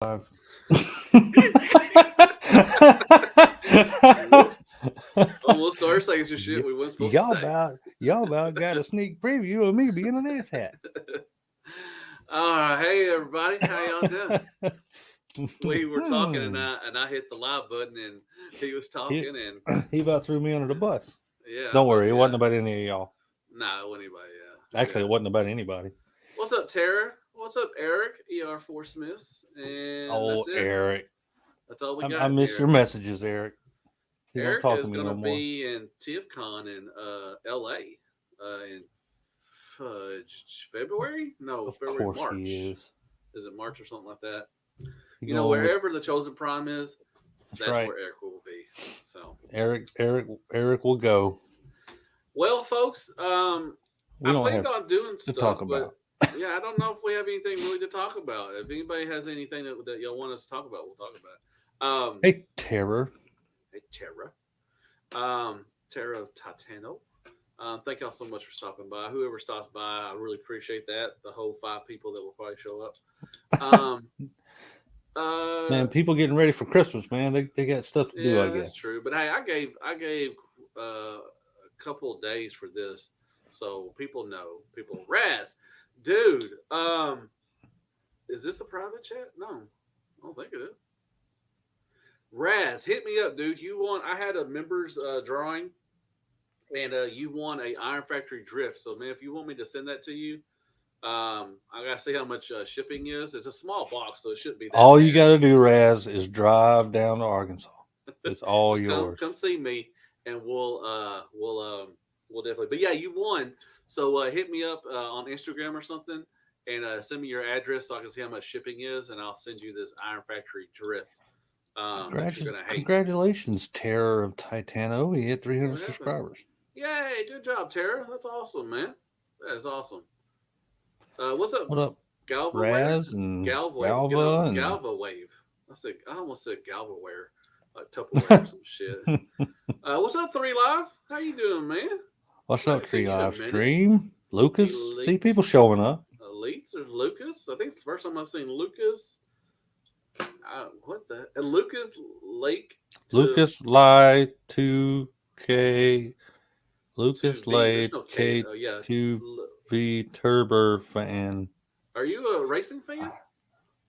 Whoops. Almost started saying some shit we weren't supposed to say. Y'all about got a sneak preview of me being an ass hat. Hey everybody, how y'all doing? We were talking and I hit the live button and he was he, talking and he about threw me under the bus. yeah, Don't but worry, it yeah, wasn't about any of y'all. nah, it wasn't anybody. Yeah, Actually, yeah. it wasn't about anybody. What's up, Tara? What's up, Eric? ER4 Smiths, and Oh, that's it. Eric, That's all we I got miss here. your messages, Eric. You don't Eric talk to is me gonna no more. be in TIFFCon in LA in February? No, Of February, course he March. is. Is it March or something like that? He You know, going with. wherever the chosen prime is, That's that's right. where Eric will be. So, Eric will go. well, folks, We I don't planned have on doing to stuff, talk but about. yeah, I don't know if we have anything really to talk about. If anybody has anything that y'all want us to talk about, we'll talk about it. Hey, terror. Hey, Tara Titano. Thank y'all so much for stopping by. Whoever stops by, I really appreciate that. The whole 5 people that will probably show up. Um, Man, uh, people getting ready for Christmas, man. They got stuff to do, I yeah, that's guess. true. But hey, I gave a couple of days for this, so people know. People, Raz, dude. Is this a private chat? No, I don't think it is. Raz, hit me up, dude. You want? I had a members drawing, and you won a Iron Factory drift. So man, if you want me to send that to you, I gotta see how much shipping is. It's a small box, so it shouldn't be that All you bad. got to do, Raz, is drive down to Arkansas. It's all Just come yours. come see me, and we'll definitely. But yeah, you won. So hit me up on Instagram or something, and send me your address so I can see how much shipping is, and I'll send you this Iron Factory drift that you're gonna hate. Congratulations, Terror of Titano. He hit What 300 happened? subscribers. Yay! Good job, Tara. That's awesome, man. That is awesome. What's up, What up, Galvaware? Raz and Galva, get Galva on and Galva Wave. I almost said Galvaware, like Tupperware or some shit. What's up, Three Live? How you doing, man? what's I up, haven't seen Tree you in a Live minute. Stream? Lucas, see people Elites, showing up. Elites, or Lucas? I think it's the first time I've seen Lucas. What the? And Lucas Lake to Lucas Lie 2K. to Lucas V. There's Lay no K. Oh yeah. K2V Turber fan. Are you a racing fan?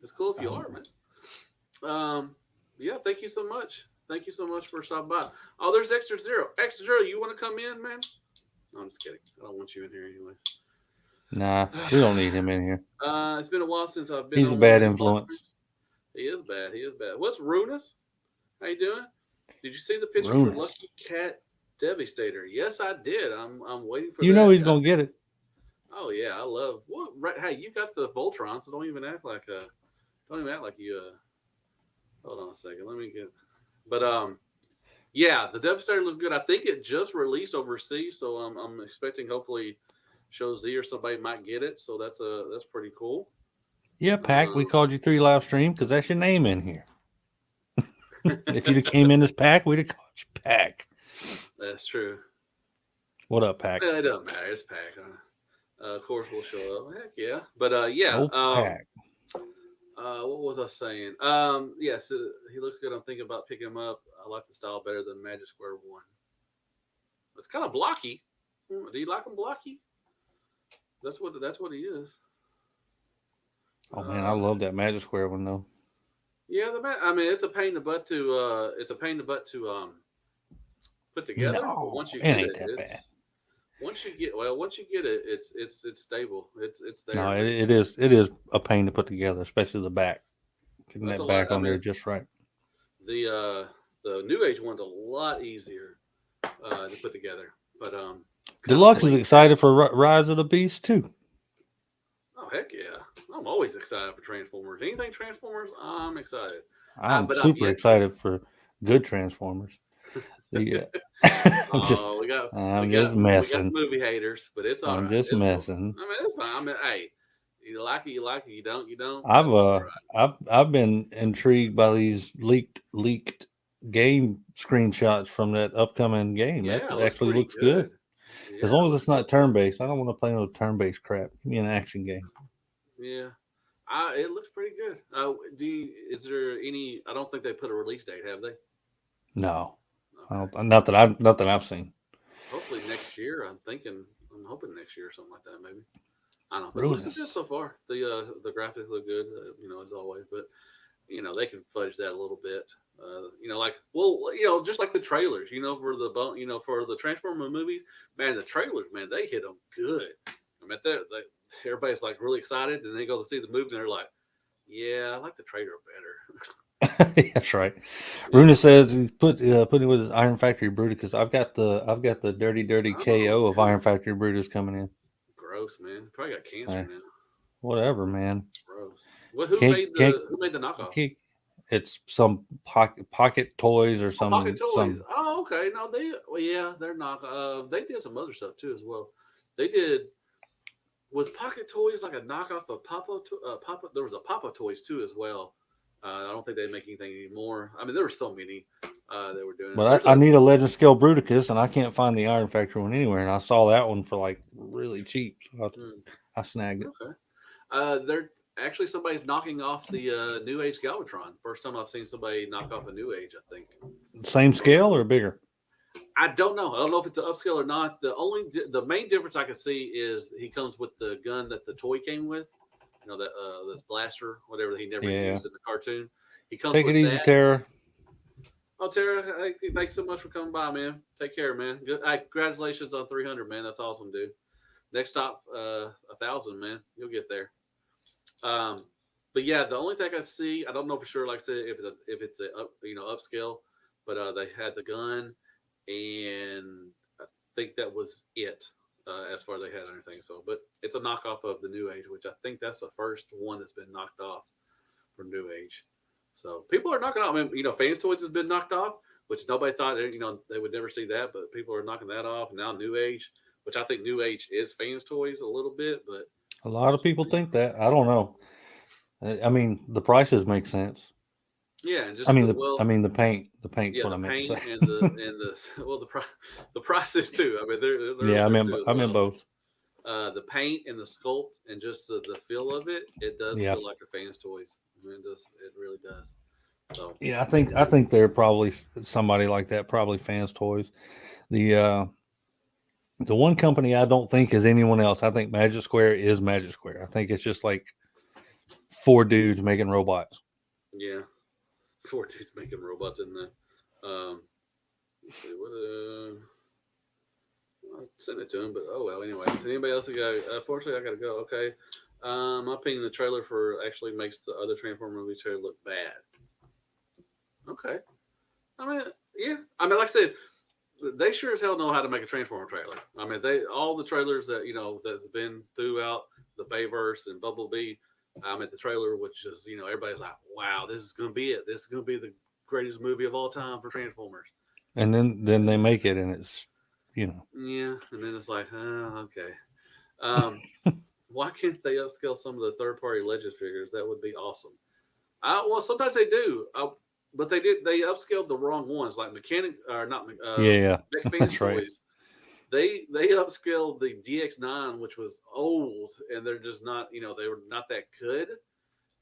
It's cool if you are, man. Yeah, thank you so much. Thank you so much for stopping by. Oh, there's Extra Zero. Extra Zero, you want to come in, man? No, I'm just kidding. I don't want you in here anyways. Nah, we don't need him in here. It's been a while since I've been He's a on one of bad these live streams. influence. He is bad. He is bad. What's Runus? How you doing? Did you see the picture for Runus. Lucky Cat Devastator? Yes, I did. I'm waiting for You know that. he's gonna get it. Oh yeah, I love. What? Right, hey, you got the Voltron, so don't even act like don't even act like you. Hold on a second. Let me get. But yeah, the Devastator looks good. I think it just released overseas, so I'm expecting hopefully Show Z or somebody might get it. So that's pretty cool. Yeah, Pack. We Um, called you 3 Live Stream because that's your name in here. If you'd have came in as Pack, we'd have called you Pack. that's true. What up, Pack? It doesn't matter. It's Pack. Of course, we'll show up. Heck yeah. But yeah. Oh, Pack. What was I saying? Yeah. So he looks good. I'm thinking about picking him up. I like the style better than Magic Square One. It's kind of blocky. Do you like him blocky? That's what he is. Oh man, I Uh, love that Magic Square one though. yeah, I mean, it's a pain in the butt to put together. But No, once you it get ain't it, that bad. once you get it, it's stable. It's No, there, man. it is a pain to put together, especially the back. Getting That's a that lot. back I on mean, there just right. the new age one's a lot easier to put together, but kind of Deluxe is plays. excited for Rise of the Beast too. Oh heck yeah! I'm always excited for Transformers. Anything Transformers, I'm excited. I'm But I've super yet to. excited for good Transformers. Yeah, just Oh, we I'm just got we got the messing. movie haters, but it's all I'm right. just It's cool. messing. I mean, it's fine. I mean, hey, you like it, you like it. You don't, you don't. I've That's all uh right. I've been intrigued by these leaked game screenshots from that upcoming game. That Yeah, it looks actually pretty looks good. good. As Yeah, long it as looks it's not real turn good. based. I don't want to play no turn based crap. Give me an action game. Yeah, It looks pretty good. Is there any? I don't think they put a release date, have they? No, I Okay. don't, not that I've seen. Hopefully next year. I'm hoping next year or something like that. Maybe. I don't know, but it looks good Ruinous. so far. The graphics look good, as always. But they can fudge that a little bit. Like just like the trailers, for the Transformer movies, man, the trailers, man, they hit them good. I mean, everybody's like really excited, and they go to see the movie, and they're like, "Yeah, I like the trailer better." That's right. Yeah. Runa says he put it with his Iron Factory Bruticus. I've got the dirty Oh KO of Iron man, Factory Brutus coming in. gross, man. Probably got cancer Hey, now. whatever, man. Gross. Well, who Can't made can't, the knockoff? can't It's some pocket toys or Oh, Pocket some Toys. some. Oh, okay. No, yeah, they're not. They did some other stuff too as well. They did. Was Pocket Toys like a knockoff of Papa? There was a Papa Toys too as well. I don't think they make anything anymore. I mean, there were so many that were doing it. But There's I a need a Legend Scale Bruticus, and I can't find the Iron Factory one anywhere. And I saw that one for like really cheap, so hmm, I snagged it. okay. They're actually somebody's knocking off the New Age Galvatron. First time I've seen somebody knock off a New Age. I think. Same scale or bigger? I don't know. I don't know if it's an upscale or not. The main difference I can see is he comes with the gun that the toy came with. That this blaster, whatever he never Yeah. used in the cartoon. He comes Take it with easy, that. Tara. Oh, Tara, thanks so much for coming by, man. Take care, man. Good. Congratulations on 300, man. That's awesome, dude. Next stop, 1,000, man. You'll get there. Um, but yeah, the only thing I see, I don't know for sure. Like I said, if it's a upscale, but they had the gun, and I think that was it as far as they had anything. So, but it's a knockoff of the New Age, which I think that's the first one that's been knocked off from New Age. So people are knocking off. I mean, Fans Toys has been knocked off, which nobody thought they would never see that, but people are knocking that off. And now New Age, which I think New Age is Fans Toys a little bit, but A lot of people think that. I don't know. I mean, the prices make sense. yeah, and I just mean the the I well, mean the paint. The paint's yeah, what I the meant to paint say. and the well, the prices too. I mean, they're up Yeah, there too as I meant well. both. The paint and the sculpt and just the feel of it, it does Yeah. feel like a Fans Toys. I mean, it really does. So Yeah, I think they're probably somebody like that, probably Fans Toys. The one company I don't think is anyone else. I think Magic Square is Magic Square. I think it's just like four dudes making robots. yeah, four dudes making robots in there. Let's see what. I sent it to him, but oh well. Anyway, so anybody else go? Fortunately, I gotta go. Okay. My opinion, the trailer for actually makes the other Transformer movie trailer look bad. Okay. I mean, yeah. I mean, like I said, they sure as hell know how to make a Transformer trailer. I mean, they all the trailers that that's been throughout the Bayverse and Bumblebee. I'm at the trailer, which is everybody's like, wow, this is gonna be it. This is gonna be the greatest movie of all time for Transformers. And then they make it, and it's you know Yeah, and then it's like, okay. Um, why can't they upscale some of the third party Legends figures? That would be awesome. Well, sometimes they do, but they did. They upscaled the wrong ones, like Mechanic or not yeah, McFans that's right. toys. They upscaled the DX9, which was old, and they're just not. They were not that good,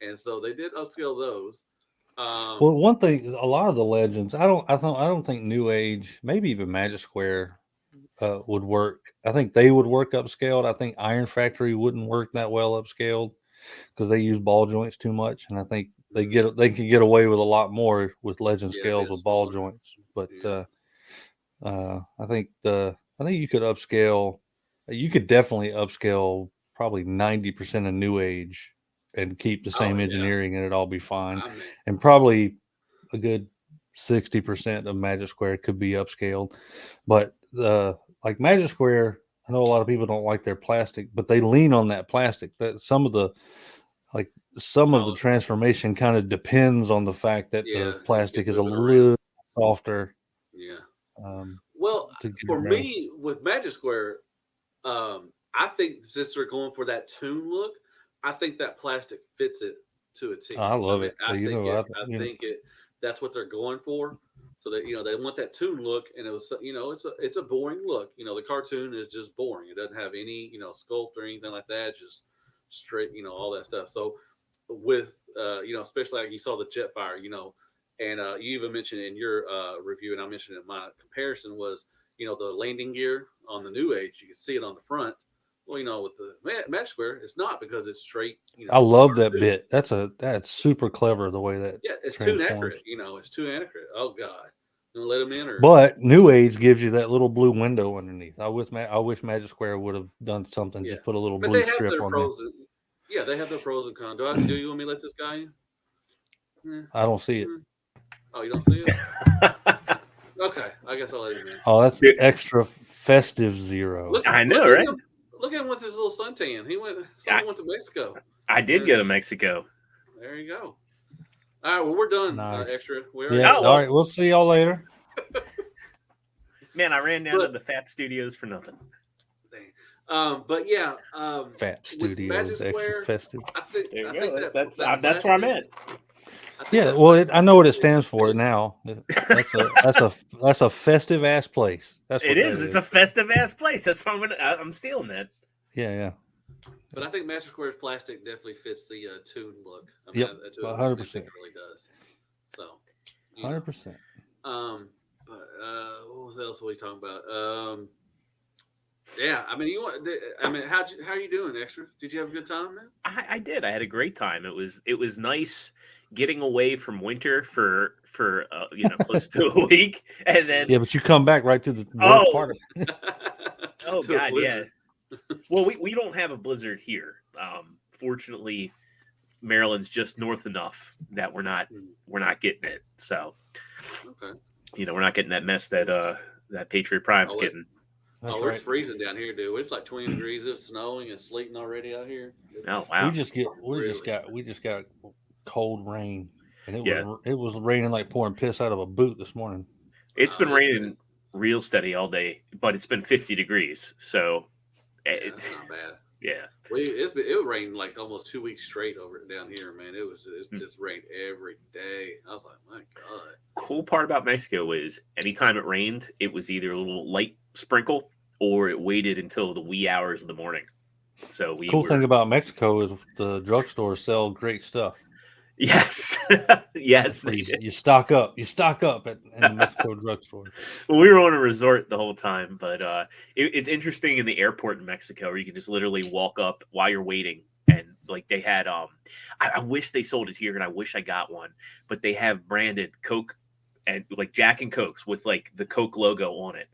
and so they did upscale those. Well, Um, one thing, a lot of the legends, I don't think New Age, maybe even Magic Square, would work. I think they would work upscaled. I think Iron Factory wouldn't work that well upscaled because they use ball joints too much, and I think mm, they can get away with a lot more with legend yeah, scales being with ball smaller. joints. But Yeah. I think you could upscale. You could definitely upscale probably 90% of New Age and keep the Oh same yeah. engineering, and it'd all be fine. I mean, And probably a good 60% of Magic Square could be upscaled. But like Magic Square, I know a lot of people don't like their plastic, but they lean on that plastic. That like some of the tolerance. transformation kind of depends on the fact that the Yeah, you plastic can is a move it around. little softer Yeah. um, Well, to get for it ready. me with Magic Square, I think since they're going for that tune look, I think that plastic fits it to a Oh, T. I I love mean, it. I think it. That's what they're going for. So that they want that tune look, and it was it's a boring look. The cartoon is just boring. It doesn't have any sculpt or anything like that. Just straight all that stuff. So with especially like you saw the Jetfire, and you even mentioned in your review, and I mentioned in my comparison was the landing gear on the New Age. You can see it on the front. Well, with the Magic Square, it's not because it's straight. I love that R2. bit. That's super clever the way that Yeah, it's too transforms. accurate. It's too accurate. Oh God, gonna let them in or But New Age gives you that little blue window underneath. I wish Magic Square would have done something. yeah. Just put a little But blue they have strip their on there. pros. Yeah, they have their pros and cons. Do you want me to let this guy in? Yeah. I don't see it. Hmm. Oh, you don't see it? Okay, I guess I'll let him in. Oh, that's Dude, extra festive zero. Look, I know, look at right? him. Look at him with his little suntan. Someone went to Mexico. I did go to Mexico. There you go. All right, well, we're done. Nice. Extra. We Yeah. already Oh, All well. right. We'll see y'all later. Man, I ran down to But- the FAP studios for nothing. But yeah, Fat with Studios, Magic extra Square, festive. I think There you I go. think That's that that's where I'm plastic- at. I think Yeah. that Well, plastic I know what it is- stands for now. That's a festive ass place. That's what It that is. It's a festive ass place. That's why I'm stealing that. Yeah. But I think Magic Square's plastic definitely fits the Toon look. Yep, that to a 100%. extent it really does. So, 100%. But what was else were we talking about? Yeah, I mean, how are you doing, Extra? Did you have a good time, man? I did. I had a great time. It was nice getting away from winter for close to a week, and then Yeah, but you come back right to the worst Oh! part of it. oh To a god, yeah. blizzard. Well, we don't have a blizzard here. Fortunately, Maryland's just north enough that we're not getting it. So Okay. we're not getting that mess that Patriot Prime's Oh, getting. That's It's right. freezing down here, dude. It's like 20 degrees. It's snowing and sleeting already out here. Oh wow. We just got cold rain, and Yeah. it was raining like pouring piss out of a boot this morning. It's been Wow, raining real steady all day, but it's been 50 degrees. So That's it's not bad. yeah. It rained like almost 2 weeks straight over down here, man. It Hmm. just rained every day. I was like, my God. Cool part about Mexico is anytime it rained, it was either a little light sprinkle or it waited until the wee hours of the morning. So Cool thing about Mexico is the drugstores sell great stuff. yes, yes, So they did. you stock up. You stock up in the Mexico drugstore. Well, we were on a resort the whole time, but it's interesting in the airport in Mexico where you can just literally walk up while you're waiting, and like they had I wish they sold it here, and I wish I got one, but they have branded Coke and like Jack and Cokes with like the Coke logo on it.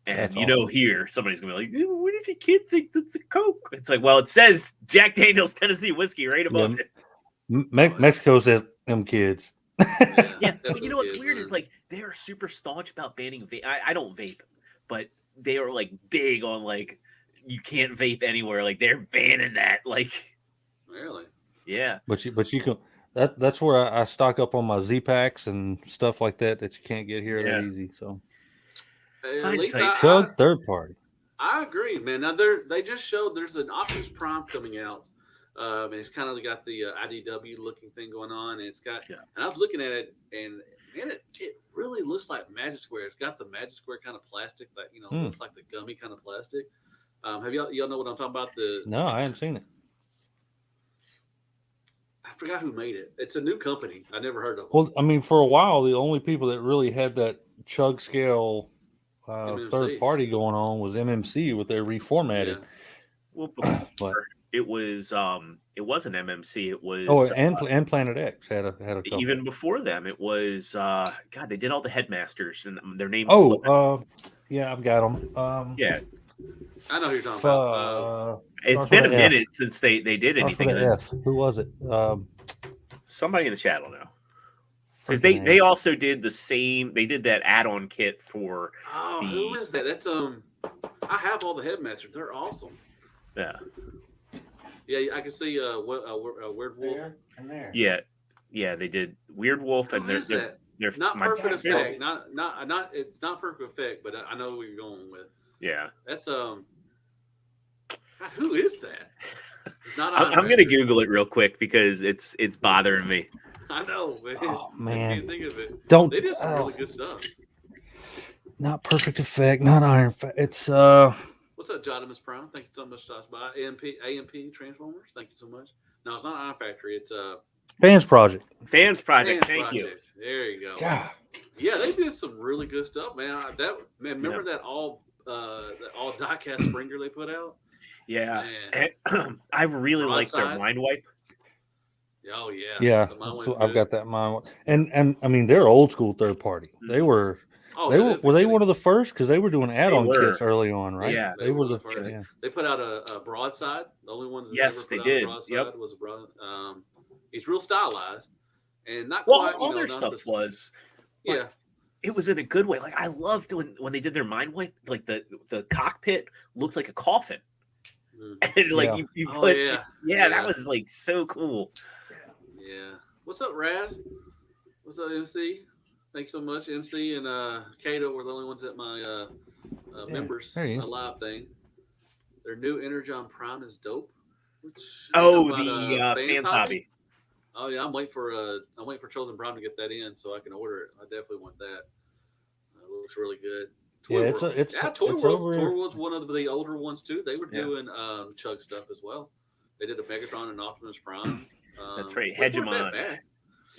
And That's awesome. here somebody's gonna be like, "What if your kid thinks that's a Coke?" It's like, well, it says Jack Daniel's Tennessee whiskey right above it. Mexico says them kids. Yeah, but that's you know what what's it weird is, is like they are super staunch about banning vape. I don't vape, but they are like big on like you can't vape anywhere. Like they're banning that. Like, really. yeah, But you can. That's where I stock up on my Z packs and stuff like that you can't get here that Yeah. easy. So At least Hindsight. chug third party. I agree, man. Now they just showed there's an Optimus Prime coming out. And it's kind of got the IDW looking thing going on, and it's got. Yeah. And I was looking at it, and man, it really looks like Magic Square. It's got the Magic Square kind of plastic that looks like the gummy kind of plastic. Have y'all know what I'm talking about? No, I haven't seen it. I forgot who made it. It's a new company. I never heard of them. Well, I mean, for a while, the only people that really had that chug scale MMC. third party going on was MMC with their reformatted. Yeah. well, before But it was it wasn't MMC. It was and Planet X had a couple. even before them. It was God. They did all the headmasters and their names. Yeah, I've got them. yeah, I know who you're talking about. it's starts been a with an F. minute since they did Starts with anything. an And then F. Who was it? somebody in the chat will know. Because freaking they name. also did the same. They did that add-on kit for Oh, who is that? That's I have all the headmasters. They're awesome. yeah, Yeah, I can see Weird Wolf. And there. yeah. They did Weird Wolf, and Who is that? they're Not my perfect favorite- effect. Not. It's not perfect effect, but I know what you're going with. Yeah, That's God, who is that? It's not. I'm Iron gonna Man. Google it real quick because it's bothering me. I know, man. Oh, I man. can't think of it. Don't. They did some really good stuff. Not perfect effect. Not Iron. It's What's up, Jotimus Prime? Thank you so much, stops by. AMP Transformers. Thank you so much. No, it's not Iron Factory. It's Fans Project. Fans Project. Fans Thank you. Project. There you go. God. Yeah, they did some really good stuff, man. Remember that all diecast Springer they put out? Yeah. Man. And, I really like their Broadside. Mind Wipe. Oh yeah. Yeah, The Mind so Wipe's I've good. got that mine. And I mean, they're old school third party. They were. Oh, They that were. is Were they beginning. one of the first? Because they were doing add-on were. kits early on, right? Yeah. They were the first. yeah. They put out a broadside. The only ones that Yes, ever they put out did. a broadside Yep. was a broad. He's real stylized and not Well, quite. all their not stuff the, was. Yeah. It was in a good way. Like I loved when they did their Mind Wipe. Like the cockpit looked like a coffin, and like Yeah. you Oh, put yeah. that was like so cool. Yeah. What's up, Raz? What's up, MC? Thanks so much, MC and Kato were the only ones at my members there he is. live thing. Their new Energon Prime is dope. The fans hobby. Oh yeah, I'm waiting for Chosen Prime to get that in so I can order it. I definitely want that. It looks really good. Toy Yeah, World. it's Toy it's World. over. Toy World's one of the older ones too. They were Yeah. doing Chug stuff as well. They did a Megatron and Optimus Prime. That's right, which weren't Hegemon. that bad.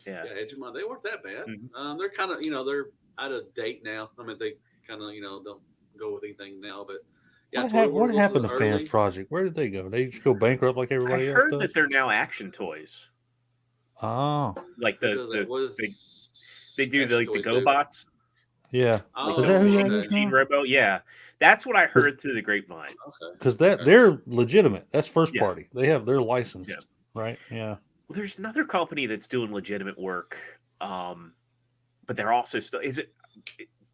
Yeah. Yeah, Hegemon. They weren't that bad. Mhm. They're kind of they're out of date now. I mean, they kind of don't go with anything now. But yeah, What happened to Fans Project? Where did they go? They just go bankrupt like everybody I else heard does? that they're now action toys. Oh, Like they do like the GoBots. yeah. Oh, Is that who Machine, that is Machine now? Robo? Yeah, that's what I heard through the grapevine. Okay. Because they're legitimate. That's first Yeah. party. They're licensed, Yeah. right? Yeah. Well, there's another company that's doing legitimate work, but they're also still.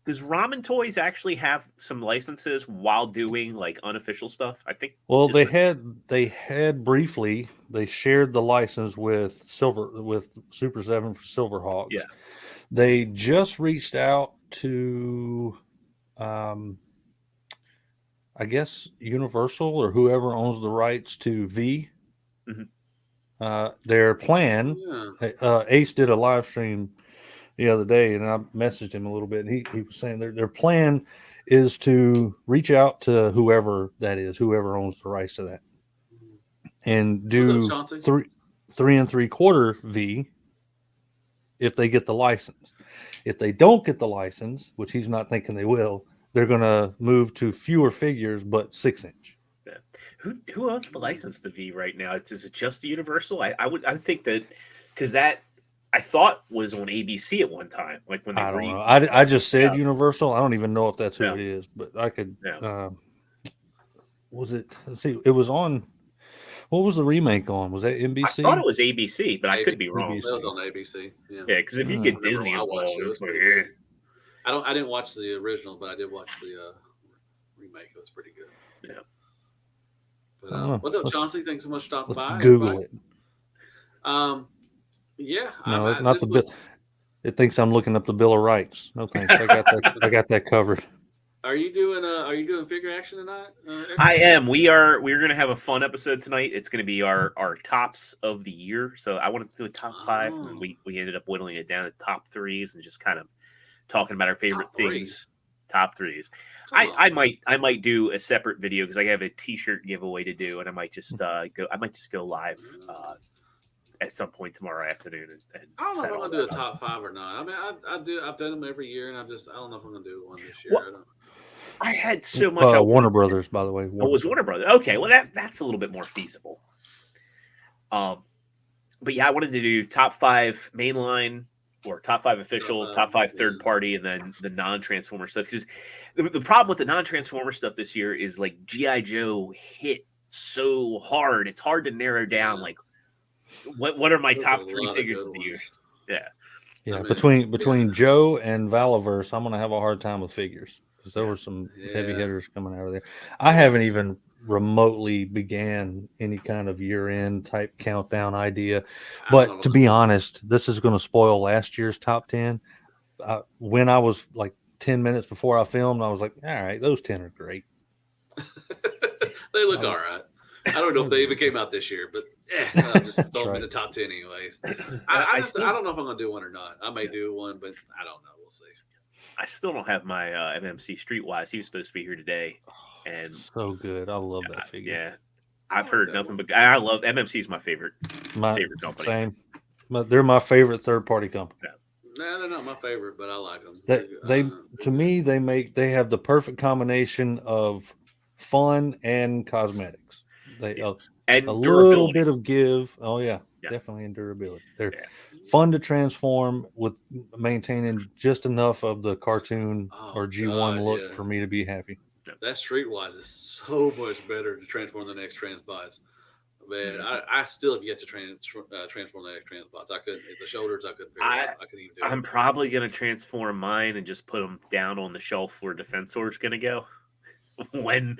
Does Ramen Toys actually have some licenses while doing like unofficial stuff? I think. Well, they had briefly. They shared the license with Super 7 for Silverhawks. Yeah. They just reached out to, I guess Universal or whoever owns the rights to V. Mhm. Their plan. Yeah. Ace did a live stream the other day, and I messaged him a little bit. And he was saying their plan is to reach out to whoever that is, whoever owns the rights to that, and do What's up, Chauncey? 3 3/4 V if they get the license. If they don't get the license, which he's not thinking they will, they're going to move to fewer figures but 6-inch. Yeah. Who owns the license to V right now? Is it just the Universal? I think that because that I thought was on ABC at one time, like when they I don't know. I just said Yeah. Universal. I don't even know if that's who Yeah. it is, but I could. Yeah. Was it? Let's see. It was on. What was the remake on? Was that NBC? I thought it was ABC, but I could be wrong. That was on ABC. Yeah. Yeah, because if you get Remember Disney when I watched involved, it, it was it's like, pretty good. I didn't watch the original, but I did watch the remake. It was pretty good. Yeah. But what's up, Chauncey? Thanks so much for stopping by. Let's Google everybody. it. Yeah. No, not the bill. It thinks I'm looking up the Bill of Rights. No thanks. I got that. I got that covered. Are you doing figure action tonight? I am. We're going to have a fun episode tonight. It's going to be our tops of the year. So I wanted to do a top 5, and then we ended up whittling it down to top 3s and just kind of talking about our favorite things. Top 3s. I might do a separate video because I have a T-shirt giveaway to do, and I might just go live at some point tomorrow afternoon. And I don't know if I'm gonna do a top 5 or not. I mean, I've done them every year, and I don't know if I'm gonna do one this year. Well, I had so much. Warner Brothers, by the way. It was Warner Brothers. Okay, well that's a little bit more feasible. But yeah, I wanted to do top 5 mainline or top 5 official, top 5 third party, and then the non-Transformer stuff. Because the problem with the non-Transformer stuff this year is like G.I. Joe hit so hard. It's hard to narrow down like what are my top 3 figures of the year. Yeah. Yeah, I mean, between Joe and Valaverse, I'm gonna have a hard time with figures. Because there were some heavy hitters coming out of there. I haven't even remotely began any kind of year-end type countdown idea. But to be honest, this is going to spoil last year's top 10. When I was like 10 minutes before I filmed, I was like, all right, those 10 are great. They look all right. I don't know if they even came out this year, but I'll just throw them in the top 10 anyways. I don't know if I'm going to do one or not. I may do one, but I don't know. We'll see. I still don't have my MMC Streetwise. He was supposed to be here today, and so good. I love that figure. Yeah, I've like heard that nothing one. but I love MMC is my favorite My company. same. But they're my favorite third party company. Nah, they're not my favorite, but I like them. They to me they have the perfect combination of fun and cosmetics. They Yes. a And little durability. bit of give. Oh yeah, Yeah. definitely in durability. They're Yeah. fun to transform with maintaining just enough of the cartoon or Oh G1 God, look yeah. for me to be happy. That Streetwise is so much better to transform the next Transbots. Man, Mhm. I still have yet to transform the next Transbots. I couldn't. The shoulders, I couldn't figure I out. I couldn't even do I'm it. probably gonna transform mine and just put them down on the shelf where Defense Sword's gonna go. when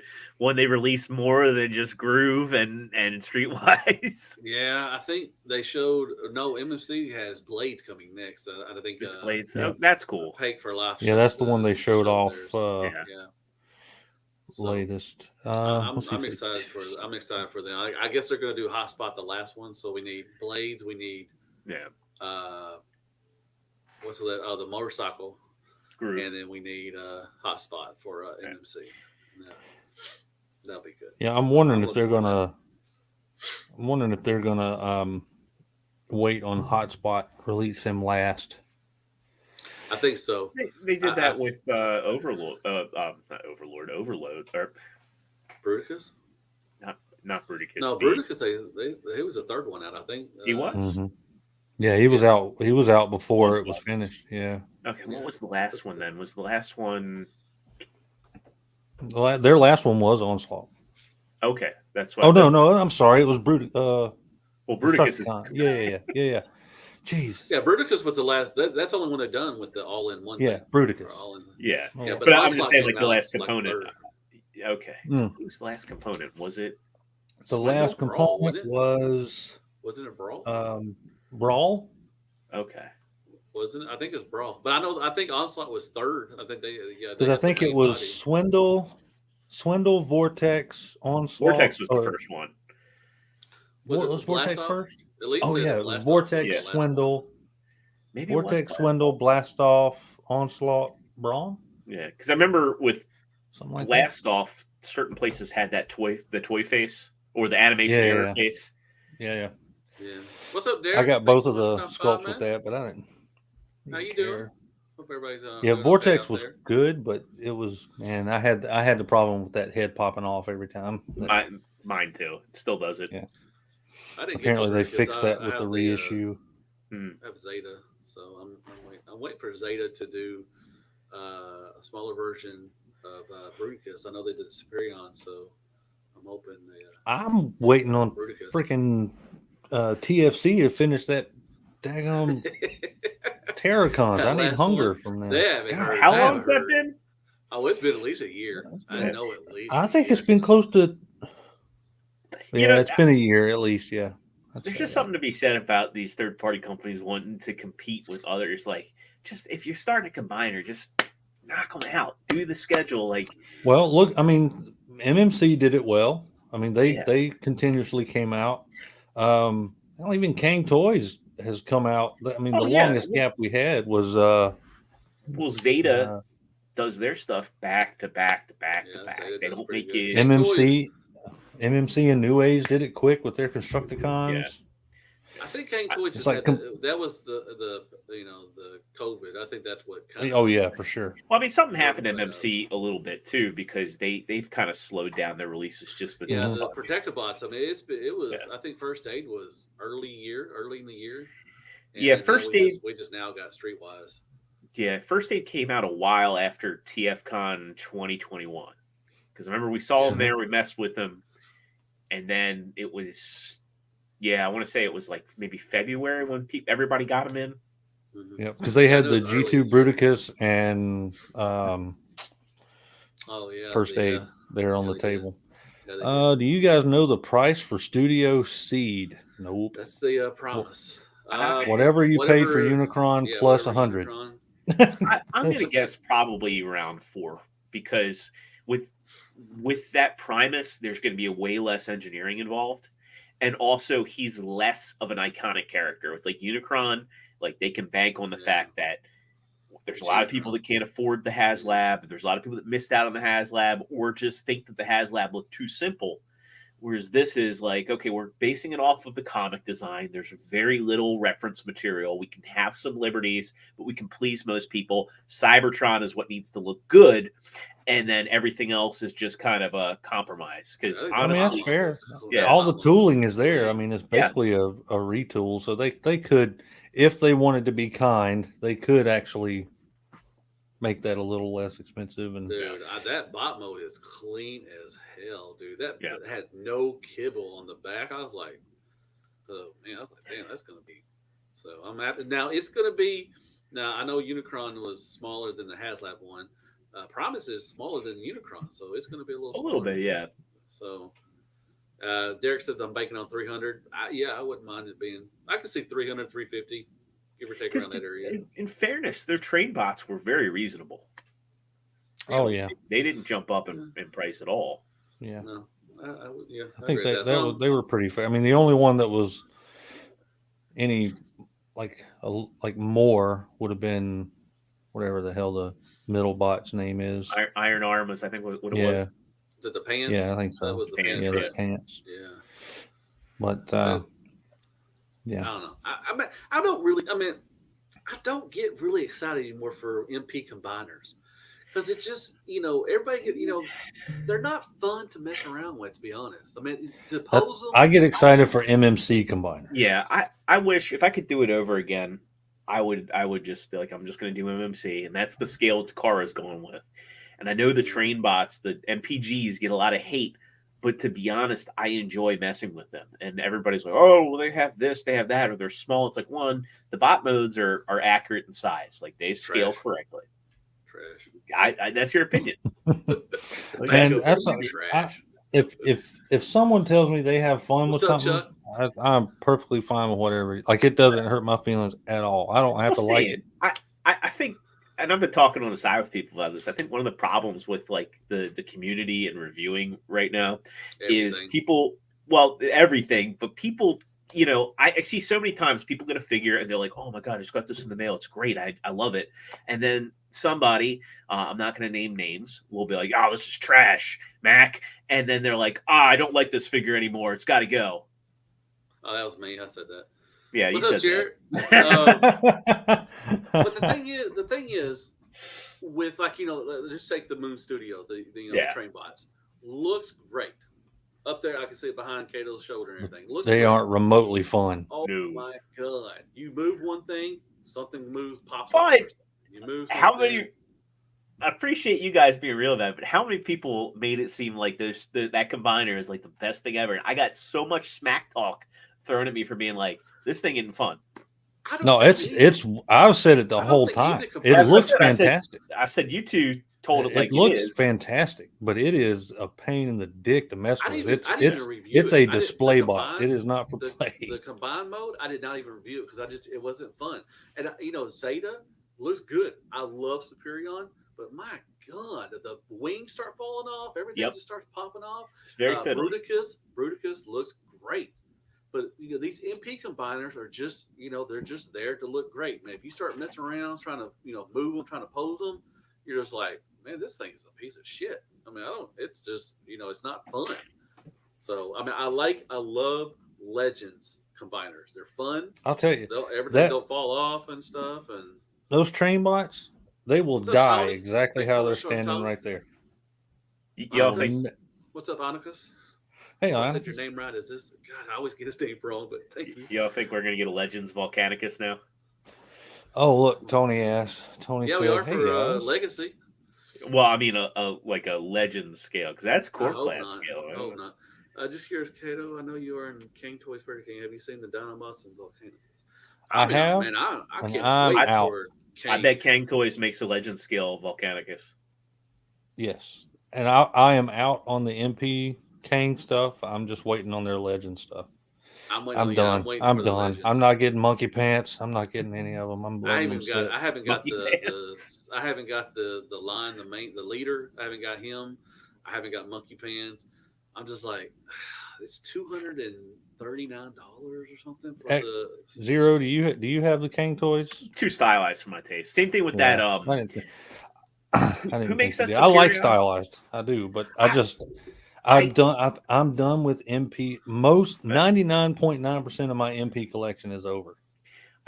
they release more than just Groove and Streetwise. Yeah, I think they showed. No, MMC has Blades coming next. I think It's Blades. Yeah. Oh, that's cool. Pake for Life. Yeah, that's Showed the one they showed off theirs. Yeah. Yeah. So latest. I'm Let's see, I'm excited for them. I guess they're going to do Hotspot the last one. So we need Blades. We need Yeah. what's that? Oh, the motorcycle, Groove. and then we need Hotspot for MMC. Yeah, that'll be good. Yeah, I'm So wondering I'm if they're looking forward to that. gonna. I'm wondering if they're gonna wait on Hotspot, release him last. I think so. They did I that with Overlord. Not Overlord. Overload. Or Bruticus. not Bruticus. No, Bruticus. He was the third one out. I think He was? Mhm. Yeah, he was Yeah. out. He was out before it was Onslaught. finished. Yeah, Okay, what Yeah. was the last one then? Was the last one their last one was Onslaught. okay? That's what. Oh no, I'm sorry. It was Brutus. Well, Bruticus. Yeah. Jeez. Yeah, Bruticus was the last. That's the only one they've done with the all-in-one. Yeah, thing. Bruticus. Or all in. Yeah, Oh, Yeah, well. but but I'm just Onslaught saying, came like the out, last like, component. third. Okay, so who's the last component? Was it? The Might have last been Brawl, component was wasn't it Brawl? Brawl. Okay, Wasn't it? I think it was Brawl. But I think Onslaught was third. I think they Because I had the think it main was body. Swindle, Vortex, Onslaught. Vortex was the or first one. Was it was Vortex Blast Off? first? Elite Oh said yeah, that it was Blast Off was Vortex, the Yeah. last one. Swindle, Maybe it was Vortex, Blast Swindle, Off. Blast Off, Onslaught, Brawl, Yeah, because I remember with something like Blast Off, certain places had that the toy face or the animation Yeah, error yeah. face. that. Yeah. Yeah. What's up, Derek? I got Thanks both so of much for the stopping by, sculpts with man. that, but I didn't. How you care. doing? Hope everybody's Yeah, doing okay Vortex out was there. good, but it was man. I had the problem with that head popping off every time. Mine too. It still does it. Yeah. I didn't Apparently get they over it 'cause fixed that I with the have reissue. Hmm. I have Zeta, so I'm waiting for Zeta to do a smaller version of Bruticus. I know they did Superion, so I'm hoping they. I'm waiting on Bruticus. freaking TFC to finish that daggone Terracons. That I need last hunger one, from them. they haven't God, heard. How I long's haven't that heard. been? Oh, it's been at least a year. I Yeah. know at least. I a think year it's been since- close to. You Yeah, know, it's been a year at least. Yeah, I'd There's say just that. something to be said about these third party companies wanting to compete with others. Like, just if you're starting a combiner, just knock them out. Do the schedule. Like, Well, look, I mean, MMC did it well. I mean, Yeah. they continuously came out. Well, even Kang Toys has come out. I mean, Oh, the yeah. longest gap we had was well, Zeta uh, does their stuff back to back to back to Yeah, back. Zeta They does don't pretty make good. it. Kang MMC. MMC and New Age did it quick with their Constructicons. I think Kang Toy It's just like had that was the the COVID. I think that's what. Kind Oh yeah, for sure. Well, I mean, something happened to But, MMC a little bit too because they've kind of slowed down their releases just the Yeah, Mhm. the Protector bots. I mean, it was. Yeah. I think First Aid was early in the year. Yeah, now First we Aid- Just, we just now got Streetwise. Yeah, First Aid came out a while after TFCon 2021 because remember we saw them Yeah. there, we messed with them, and then it was, I want to say it was like maybe February when everybody got them in. Mhm. Yeah, because they had it the was early G2 in the year. Bruticus and Oh yeah, First Aid there on yeah, the they did. table. Yeah, they did. Do you guys know the price for Studio Seed? Nope. That's the promise. Whatever you paid for whatever- Unicron yeah, plus whatever 100. Unicron. I'm gonna guess probably around 4 because with that Primus, there's going to be a way less engineering involved, and also he's less of an iconic character. With like Unicron, like they can bank on the Yeah. fact that there's a lot of people that can't afford the HasLab. There's a lot of people that missed out on the HasLab or just think that the HasLab looked too simple. Whereas this is like, okay, we're basing it off of the comic design. There's very little reference material. We can have some liberties, but we can please most people. Cybertron is what needs to look good, and then everything else is just kind of a compromise. Because I I mean, that's honestly, fair. Yeah. All the tooling is there. I mean, it's Yeah. basically a retool. So they could, if they wanted to be kind, they could actually make that a little less expensive. And Dude, that bot mode is clean as hell, dude. That Yeah. had no kibble on the back. I was like, oh man, I was like, damn, that's gonna be. So I'm happy. Now it's gonna be. Now I know Unicron was smaller than the HasLab one. Promise is smaller than Unicron, so it's gonna be a little. a little smaller. bit, yeah. So Derek says I'm banking on 300. Yeah, I wouldn't mind it being. I could see 300, 350, give or take around that area. In fairness, their train bots were very reasonable. oh yeah, They didn't jump up in price at all. yeah. No, I would. Yeah, I think agree that with that was, they were pretty fair. I mean, the only one that was any like more would have been whatever the hell the middle bot's name is. Iron Arm was, I think, what it Yeah. was. the pants. Yeah, I think so. That was the Pants, pants. Yeah, right? the pants. Yeah. But I yeah, don't know. I don't really. I mean, I don't get really excited anymore for MP combiners because it just everybody they're not fun to mess around with, to be honest. I mean, to pose them. I get excited for MMC combiner. Yeah, I wish if I could do it over again, I would just be like, I'm just going to do MMC, and that's the scale Takara's going with. And I know the train bots, the MPGs, get a lot of hate, but to be honest, I enjoy messing with them. And everybody's like, oh, well, they have this, they have that, or they're small. It's like, one, the bot modes are accurate in size, like they scale Trash. correctly. Trash. That's your opinion. And that's trash. if someone tells me they have fun What's with up, something, Chuck? I'm perfectly fine with whatever. Like it doesn't hurt my feelings at all. I don't have to like it. I think, and I've been talking on the side with people about this. I think one of the problems with like the community and reviewing right now is Everything. people. Well, everything, but people. I see so many times people get a figure and they're like, "Oh my god, I just got this in the mail. It's great. I love it." And then somebody, I'm not going to name names, will be like, "Oh, this is trash, Mac." And then they're like, "I don't like this figure anymore. It's got to go." Oh, that was me. I said that. Yeah, What's you up, said Jared? that. But the thing is, with just take the Moon Studio, the train bots, looks great. Up there, I can see it behind Cato's shoulder and everything. Looks They great. aren't remotely fun. Oh No. my god! You move one thing, something moves, pops Fine. up. You move. How something. many? I appreciate you guys being real about it, but how many people made it seem like that combiner is like the best thing ever? And I got so much smack talk thrown at me for being like, this thing isn't fun. No, it's. I've said it the whole time. It looks fantastic. I said you two told it like it looks it is. fantastic, but it is a pain in the dick to mess with. It's a display bot. It is not for play. The combine mode, I did not even review it because it wasn't fun. And Zeta looks good. I love Superion, but my god, the wings start falling off. Everything just starts popping off. It's very fiddly. Bruticus looks great. But these MP combiners are just they're just there to look great. Man, if you start messing around trying to move them, trying to pose them, you're just like, man, this thing is a piece of shit. I mean, it's just it's not fun. So I mean, I love Legends combiners. They're fun. I'll tell you, everything don't fall off and stuff. And those train bots, they will What's up, die Tony? exactly how they're What's up, standing Tony? right there. Y'all think what's up, Anicus? Hey, I on. said your name right. Is this? God, I always get his name wrong, but thank you. y'all think we're gonna get a Legends Volcanicus now? Oh, look, Tony asked. Tony Yeah, said, we are "Hey for guys." Legacy. Well, I mean like a Legends scale because that's core I hope class not. scale. I hope not. Just curious, Kato. I know you are in King Toys Burger King. Have you seen the Dynamoss and Volcano? I have, Man, I and can't I'm wait out. for King. I bet Kang Toys makes a Legend scale Volcanicus. Yes, and I am out on the MP Kang stuff. I'm just waiting on their legend stuff. I'm done. waiting I'm for the done. Legends. I'm not getting monkey pants. I'm not getting any of them. I'm I letting them sit. haven't got Monkey I haven't got the line, the leader. I haven't got him. I haven't got Monkey Pants. I'm just like, it's $239 or something for Hey, the Zero, do you have the Kang toys? Too stylized for my taste. Same thing with Yeah, that. I didn't think who makes you that did. I like Superion? stylized. I do, but I I'm done. I'm done with MP. Most 99.9% of my MP collection is over.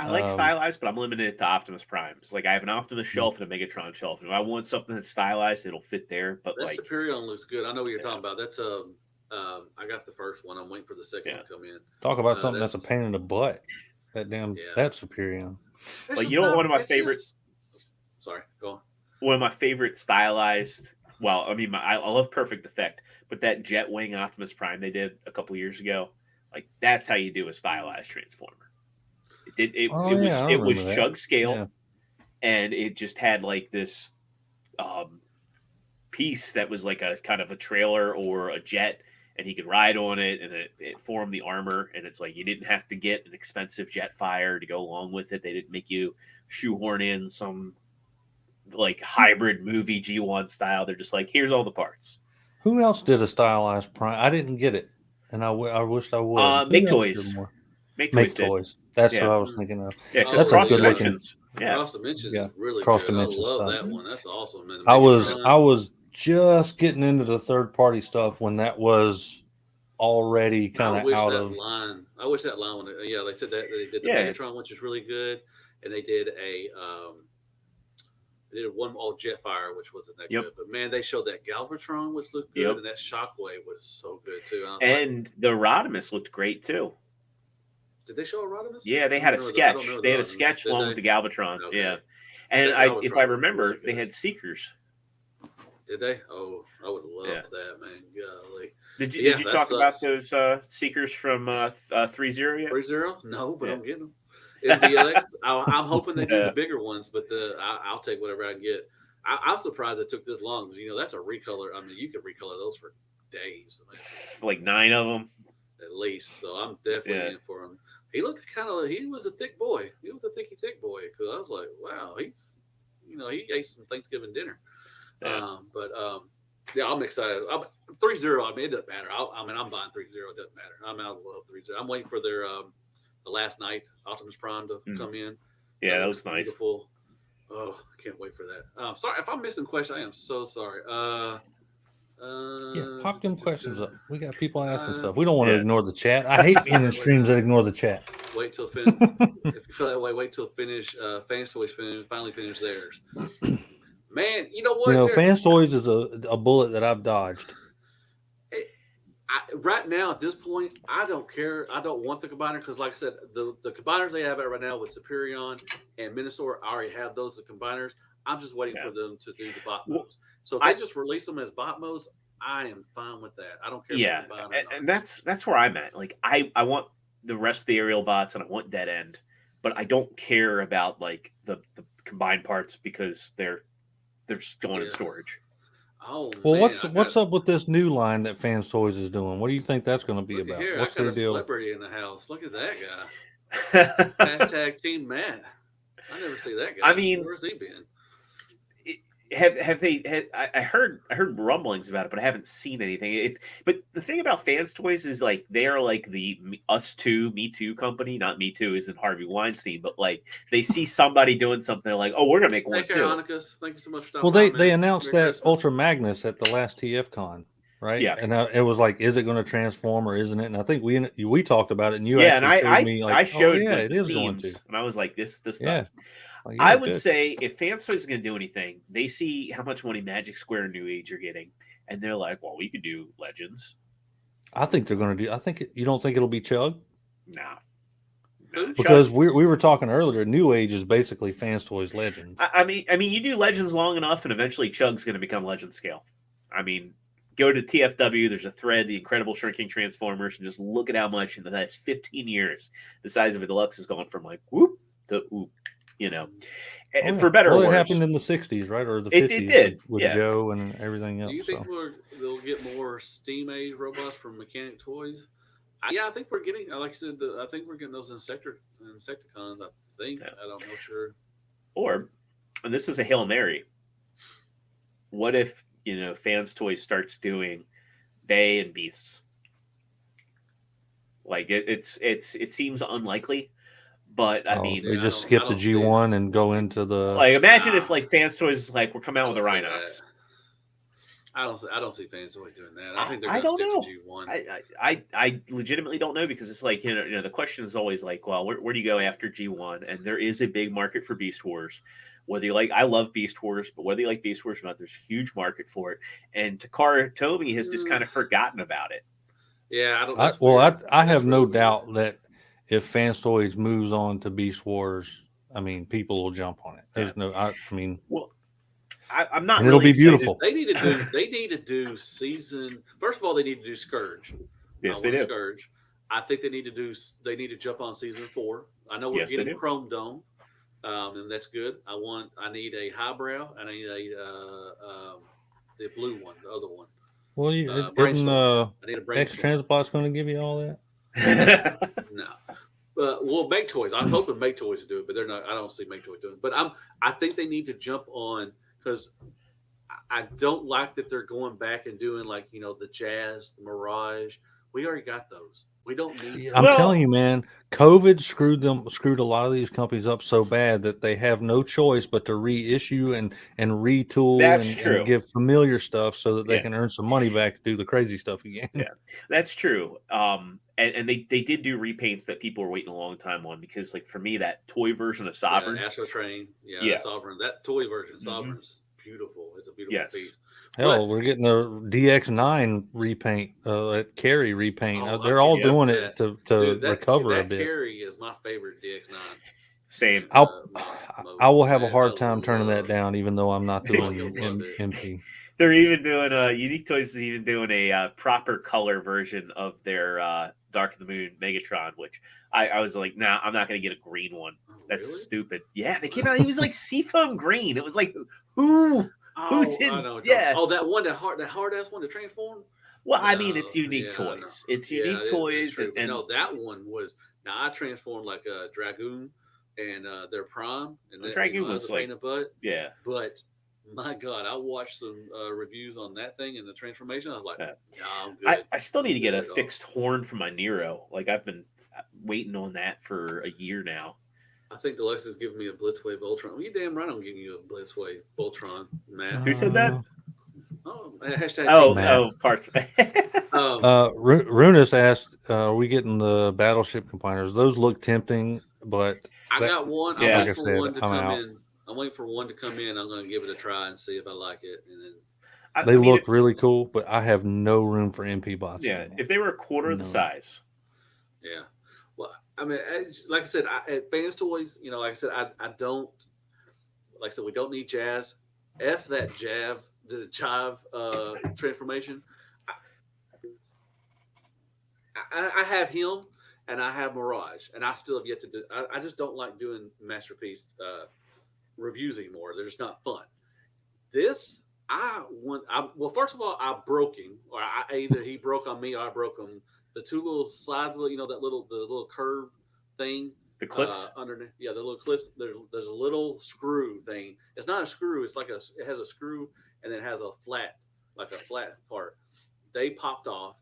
I like stylized, but I'm limited to Optimus Primes. Like I have an Optimus Mm. shelf and a Megatron shelf. And if I want something that's stylized, it'll fit there. But That like, Superion looks good. I know what you're talking about. That's I got the first one. I'm waiting for the second one to come in. Talk about something that's a pain in the butt. That damn that's Superion. Like, you know, one of my favorite. Sorry, go on. One of my favorite stylized. Well, I mean, I love Perfect Effect, but that Jet Wing Optimus Prime they did a couple years ago, like that's how you do a stylized Transformer. It was chug scale, and it just had like this piece that was like a kind of a trailer or a jet, and he could ride on it, and it formed the armor. And it's like you didn't have to get an expensive jet fire to go along with it. They didn't make you shoehorn in some like hybrid movie G1 style. They're just like, here's all the parts. Who else did a stylized Prime? I didn't get it, and I wished I would. Make Toys. Make Toys. That's what I was thinking of. Yeah, because Cross Dimensions. Cross Dimensions is really Cross good. Dimensions I love stuff. that one. That's awesome. And I was just getting into the third party stuff when that was already kind of out of line. I wish that line. They said that they did the Megatron, which is really good, and they did one all Jetfire, which wasn't that good. But man, they showed that Galvatron, which looked good, and that Shockwave was so good too. And the Rodimus looked great too. Did they show a Rodimus? Yeah, they had a sketch. They had a sketch along with the Galvatron. Okay. Yeah, and if I remember, they had Seekers. Did they? Oh, I would love that, man. Golly. Did you talk about those Seekers from 3-0 yet? 3-0? No, but I'm getting them. I'm hoping they do the bigger ones, but I'll take whatever I can get. I'm surprised it took this long because that's a recolor. I mean, you could recolor those for days. Like 9 of them at least. So I'm definitely in for him. He looked he was a thick boy. He was a thick boy because I was like, wow, he's he ate some Thanksgiving dinner. Yeah. I'm excited. 3-0. I mean, it doesn't matter. I'm buying 3-0. It doesn't matter. I love 3-0. I'm waiting for their the last night Optimus Prime to come in. Yeah, that was nice. Beautiful. Oh, I can't wait for that. Sorry if I'm missing questions. I am so sorry. Pop them questions up. We got people asking stuff. We don't want to ignore the chat. I hate being in streams that ignore the chat. Wait till finish. If you feel that way, wait till finish. Fans Toys finally finish theirs. Man, you know what? Fans Toys is a bullet that I've dodged. Right now, at this point, I don't care. I don't want the combiner because, like I said, the combiners they have right now with Superion and Minosaur, I already have those as combiners. I'm just waiting for them to do the bot modes. So if they just release them as bot modes, I am fine with that. I don't care. Yeah, and that's where I'm at. Like I want the rest of the aerial bots and I want Dead End, but I don't care about like the combined parts because they're just going in storage. Oh, well, man, what's up with this new line that Fans Toys is doing? What do you think that's going to be about? Here, what's I got their a deal? Celebrity in the house. Look at that guy. Hashtag Team Matt. I never see that guy. I mean, where's he been? Have they? I heard rumblings about it, but I haven't seen anything. But the thing about Fans Toys is like they are like the Us Too, Me Too company. Not Me Too isn't Harvey Weinstein, but like they see somebody doing something, they're like, oh, we're gonna make one too. Thank you so much. Well, they announced that Ultra Magnus at the last TFCon, right? Yeah, and it was like, is it going to transform or isn't it? And I think we talked about it, and you and I showed it is going to, and I was like, this yeah. does. I would say if Fans Toys is going to do anything, they see how much money Magic Square and New Age are getting, and they're like, well, we could do Legends. I think they're going to do. You don't think it'll be Chug? Nah. Because we were talking earlier, New Age is basically Fans Toys Legends. I mean, you do Legends long enough, and eventually Chug's going to become Legend scale. I mean, go to TFW. There's a thread, the Incredible Shrinking Transformers, and just look at how much in the last 15 years the size of a deluxe has gone from like whoop to whoop. For better or worse. It happened in the 60s, right? Or the 50s. It did. With Joe and everything else. Do you think they'll get more Steam Age robots from Mechanic Toys? I think we're getting, like I said, I think we're getting those Insecticons, I think. Yeah. I don't know sure. Or, and this is a Hail Mary, what if, Fans Toys starts doing Bay and Beasts? Like, it seems unlikely. But I mean, they just skip the G1 and go into the. Like, imagine if like Fans Toys is like, we're coming out with a Rhinox. I don't see fans always doing that. I think they're I going to don't stick know. to G1. I legitimately don't know because it's like the question is always like, well, where do you go after G1? And there is a big market for Beast Wars. Whether you like, I love Beast Wars, but whether you like Beast Wars or not, there's a huge market for it. And Takara Tomy has just kind of forgotten about it. Yeah, I don't. I, That's well, weird. I That's have no really weird. doubt that if Fans Toys moves on to Beast Wars, I mean, people will jump on it. There's no, I mean, Well, I'm not and it'll really be excited. beautiful. They need to do. They need to do season. First of all, they need to do Scourge. Yes, I they want do. Scourge. I think they need to do. They need to jump on season 4. I know we're Yes, they getting do. Chrome Dome, and that's good. I need a highbrow, and I need the blue one, the other one, Well, isn't brainstorm. I need a X brainstorm. Transbot's going to give you all that? No. Well, Make Toys. I was hoping Make Toys would do it, but they're not. I don't see Make Toys doing it. But I think they need to jump on because I don't like that they're going back and doing like the Jazz, the Mirage. We already got those. We don't need. I'm telling you, man, COVID screwed a lot of these companies up so bad that they have no choice but to reissue and retool That's and true. give familiar stuff so that they Yeah. can earn some money back to do the crazy stuff again. Yeah, that's true. And they did do repaints that people were waiting a long time on because, like, for me, that toy version of Sovereign, Yeah, Astro Train. Yeah, Yeah. that Sovereign. That toy version of Mhm. Sovereign's beautiful. It's a beautiful Yes. piece. Hell, we're getting a DX9 repaint, at Carry repaint. Oh, I They're can't all wait doing for it that. to Dude, recover a that bit. Carry is my favorite DX9. Same. I will have a Man, hard I time turning that love- down, even though I'm not Oh, you'll doing love it. MP. They're even doing Unique Toys is even doing a proper color version of their Dark of the Moon Megatron, which I was like, nah, I'm not gonna get a green one. Oh, That's really? stupid. Yeah, they came out. He was like seafoam green. It was like who Oh, did? I know. Yeah. Oh, that hard ass one to transform. Well, I mean, it's Unique Yeah, I know. Toys. It's Yeah, Unique it's Toys, true. But and no, that one was. Now I transformed like a Dragoon and their Prime, and The that, Dragoon I was was a like- pain in the butt. yeah. But my God, I watched some reviews on that thing and the transformation. I was like, Yeah. yeah, I'm good. I still need to get a Good at all. fixed horn for my Nero. Like I've been waiting on that for a year now. I think Deluxe is giving me a Blitzwave Ultron. Well, you damn right I'm giving you a Blitzwave Ultron, Matt. Who said that? Oh, hashtag Oh, Team Matt. parts. Runus asked, "Are we getting the battleship combiners? Those look tempting, but I got one. I'm Yeah. waiting like I for said, one to I'm come out. in. I'm waiting for one to come in. I'm going to give it a try and see if I like it. And then, They I mean, look really cool, but I have no room for MP bots. yeah. anymore. If they were a quarter of the No. size, yeah. Well, I mean, like I said, at Fans Toys, like I said, I don't, like I said, we don't need Jazz. F that the Jive transformation. I have him and I have Mirage, and I still have yet to do. I just don't like doing Masterpiece reviews anymore. They're just not fun. This well, first of all, I broke him, or either he broke on me or I broke him. The two little slides, the little curve thing, the clips. underneath. Yeah, the little clips. There's a little screw thing. It's not a screw. It's like it has a screw and then it has a flat part. They popped off.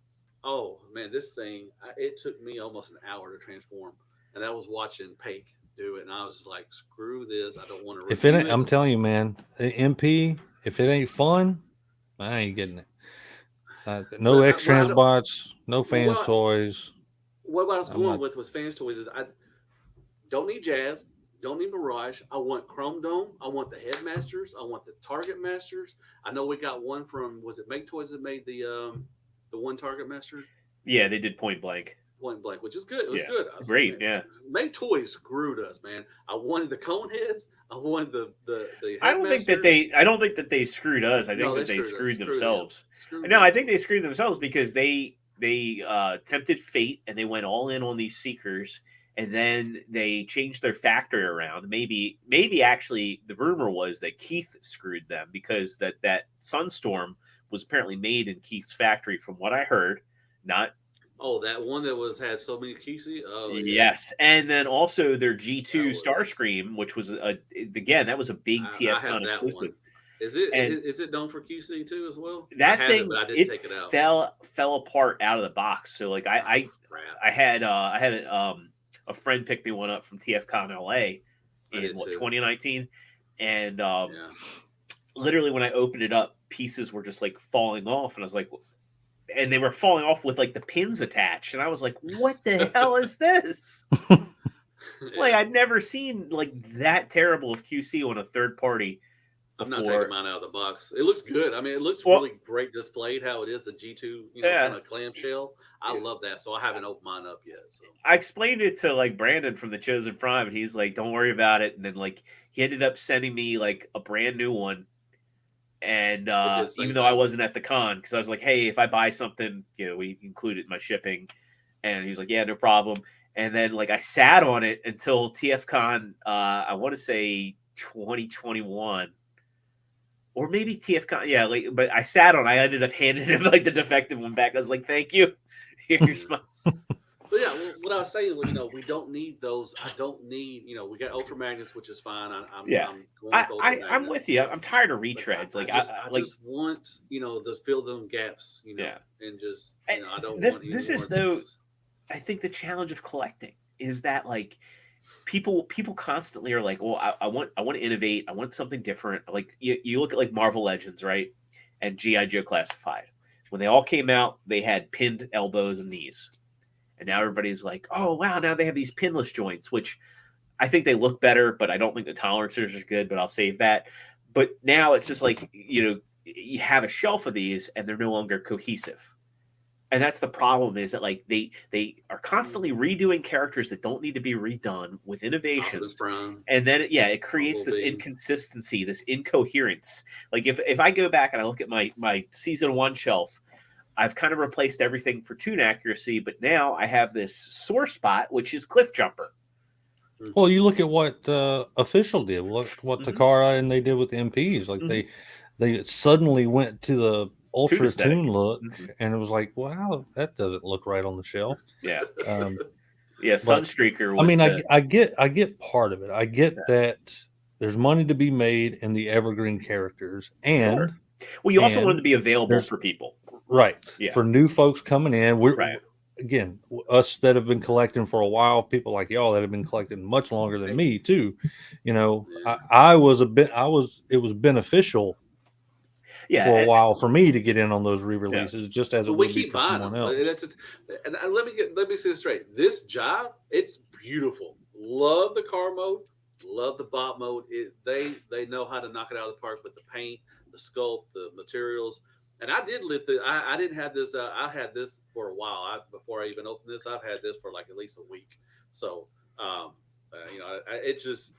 Oh man, this thing! It took me almost an hour to transform, and I was watching Pake do it, and I was like, "Screw this! I don't want to." If it ain't, I'm telling you, man, the MP. If it ain't fun, I ain't getting it. No X Transbots, no Fans Toys. What I was going with was Fans Toys is I don't need Jazz, don't need Mirage. I want Chrome Dome. I want the Headmasters. I want the Target Masters. I know we got one from, was it Make Toys that made the one Target Master? Yeah, they did Point Blank. Point Blank, which is good. It was Yeah. good. Great, yeah. Make Toys screwed us, man. I wanted the cone heads. I wanted the I don't think that they screwed us. I think that they screwed themselves. No, I think they screwed themselves because they tempted fate and they went all in on these Seekers, and then they changed their factory around. Maybe actually the rumor was that Keith screwed them because that Sunstorm was apparently made in Keith's factory, from what I heard. Not that one that had so many QC. Oh yes, and then also their G2 Starscream, which was again that was a big TFCon exclusive. Is it known for QC too as well? That thing, but I didn't take it out. Fell apart out of the box. So like I had a friend pick me one up from TFCon LA in 2019, and literally when I opened it up, pieces were just like falling off, and I was like, and they were falling off with like the pins attached, and I was like, what the hell is this? Like I'd never seen like that terrible of QC on a third party I'm before. not taking mine out of the box. It looks good. I mean, it looks Well, really great displayed how it is, the G2, Yeah. kind of clamshell. I love that. So I haven't opened mine up yet. So I explained it to like Brandon from the Chosen Prime, and he's like, "Don't worry about it." And then like he ended up sending me like a brand new one, and did the same even though I thing. wasn't at the con, because I was like, "Hey, if I buy something, we include it in my shipping," and he's like, "Yeah, no problem." And then like I sat on it until TFCon, I want to say 2021. Or maybe TFCon, yeah. Like, but I sat on. I ended up handing him like the defective one back. I was like, "Thank you. Here's my." But yeah, what I was saying was, we don't need those. I don't need, we got ultra magnets, which is fine. I'm Yeah. going with ultra I'm magnets. with you. I'm tired of But retreads. Like I like just want, to fill them gaps, Yeah. and just, And I don't this- want any this more is of though- this. I think the challenge of collecting is that like people constantly are like, well, I want to innovate. I want something different. Like you look at like Marvel Legends, right? And GI Joe Classified. When they all came out, they had pinned elbows and knees. And now everybody's like, oh wow, now they have these pinless joints, which I think they look better, but I don't think the tolerances are good, but I'll save that. But now it's just like, you have a shelf of these and they're no longer cohesive. And that's the problem, is that like they are constantly redoing characters that don't need to be redone with Optimus innovations. Prime. And then it creates this Bumblebee. inconsistency, this incoherence. Like if I go back and I look at my season 1 shelf, I've kind of replaced everything for tune accuracy, but now I have this sore spot, which is Cliff Jumper. Well, you look at what official did, what Mhm. Takara and they did with the MPs. Like Mhm. they suddenly went to the ultra aesthetic. tune look, Mhm. and it was like, wow, that doesn't look right on the shelf. Yeah. Um, Yeah, Sunstreaker was I mean, I get part of it. I get that there's money to be made in the evergreen characters, and Sure. Well, you also and want it to be available there's- for people. right, Yeah. for new folks coming in. We're Right. again, us that have been collecting for a while, people like y'all that have been collecting much longer than me too. Yeah. It was beneficial Yeah. for a and- while for me to get in on those re-releases, just as it But we would be keep for buying someone them. else. And let me say this straight. This job, it's beautiful. Love the car mode. Love the bot mode. They know how to knock it out of the park with the paint, the sculpt, the materials. And I did I didn't have this. I had this for a while. Before I even opened this, I've had this for like at least a week. So, it just,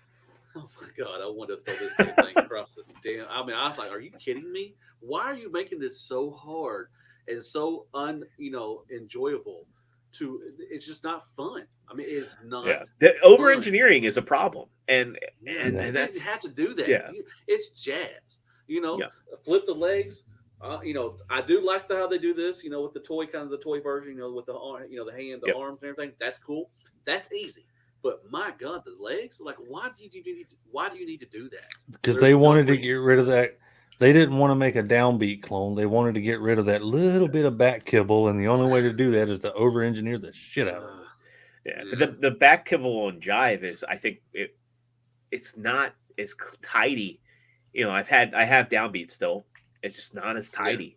oh my God, I wanted to throw this damn thing across the damn. I mean, I was like, are you kidding me? Why are you making this so hard and so enjoyable? It's just not fun. I mean, it's not. Yeah. The over engineering is a problem. And And and you that's have to do that. Yeah. It's jazz. Yeah. Flip the legs. I do like how they do this. With the toy version. With the the hand, the Yep. arms, and everything. That's cool. That's easy. But my God, the legs. Like, why do you need to do that? Because There's they no wanted to reason. get rid of that. They didn't want to make a downbeat clone. They wanted to get rid of that little bit of back kibble, and the only way to do that is to over-engineer the shit out of it. Yeah. Yeah. The back kibble on Jive is, I think it's not as tidy. I have downbeat still. It's just not as tidy.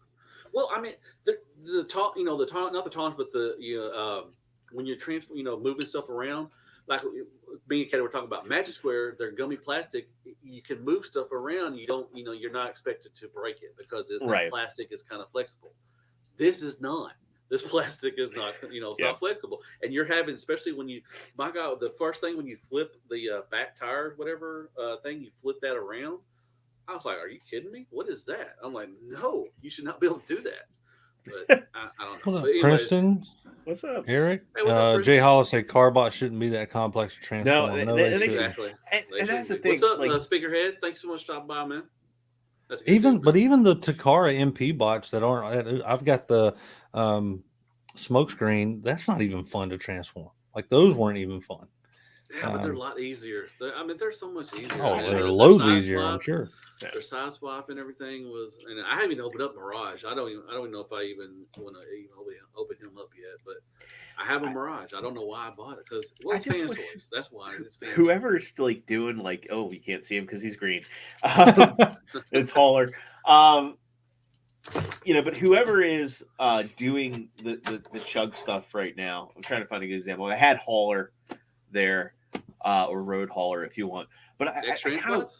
Well, I mean, the talk, not the taunts, but when you're moving stuff around, like me and Katie were talking about Magic Square, they're gummy plastic. You can move stuff around. You don't, you're not expected to break it because the Right. plastic is kind of flexible. This is not. This plastic is not, it's Yeah. not flexible. And you're having, especially when my God, the first thing when you flip the back tire, whatever thing, you flip that around. I was like, are you kidding me? What is that? I'm like, no, you should not be able to do that. But I don't know. What's up, But anyways, Princeton? What's up? Eric? Hey, what's up, Jay Princeton? Hollis said Carbot shouldn't be that complex to transform. they- No, they- they they- shouldn't. Exactly. And They that's the shouldn't be. thing. What's up, like, Speakerhead? Thanks so much for stopping by, man. That's a good Even dude, but man. even the Takara MP bots that aren't. I've got the smoke screen. That's not even fun to transform. Like those weren't even fun. Yeah, but they're a lot easier. They're so much easier. Oh, man. they're Their loads side easier, I'm swap- sure. Their side swap and everything was, and I haven't even opened up Mirage. I don't even know if I even want to even open him up yet. But I have a Mirage. I don't know why I bought it because well, I it's just fan wish choice. That's why it's fan choice. whoever's like doing like, oh, you can't see him because he's green. It's Hauler. But whoever is doing the chug stuff right now, I'm trying to find a good example. I had Hauler there, or Road Hauler if you want, but I kind of.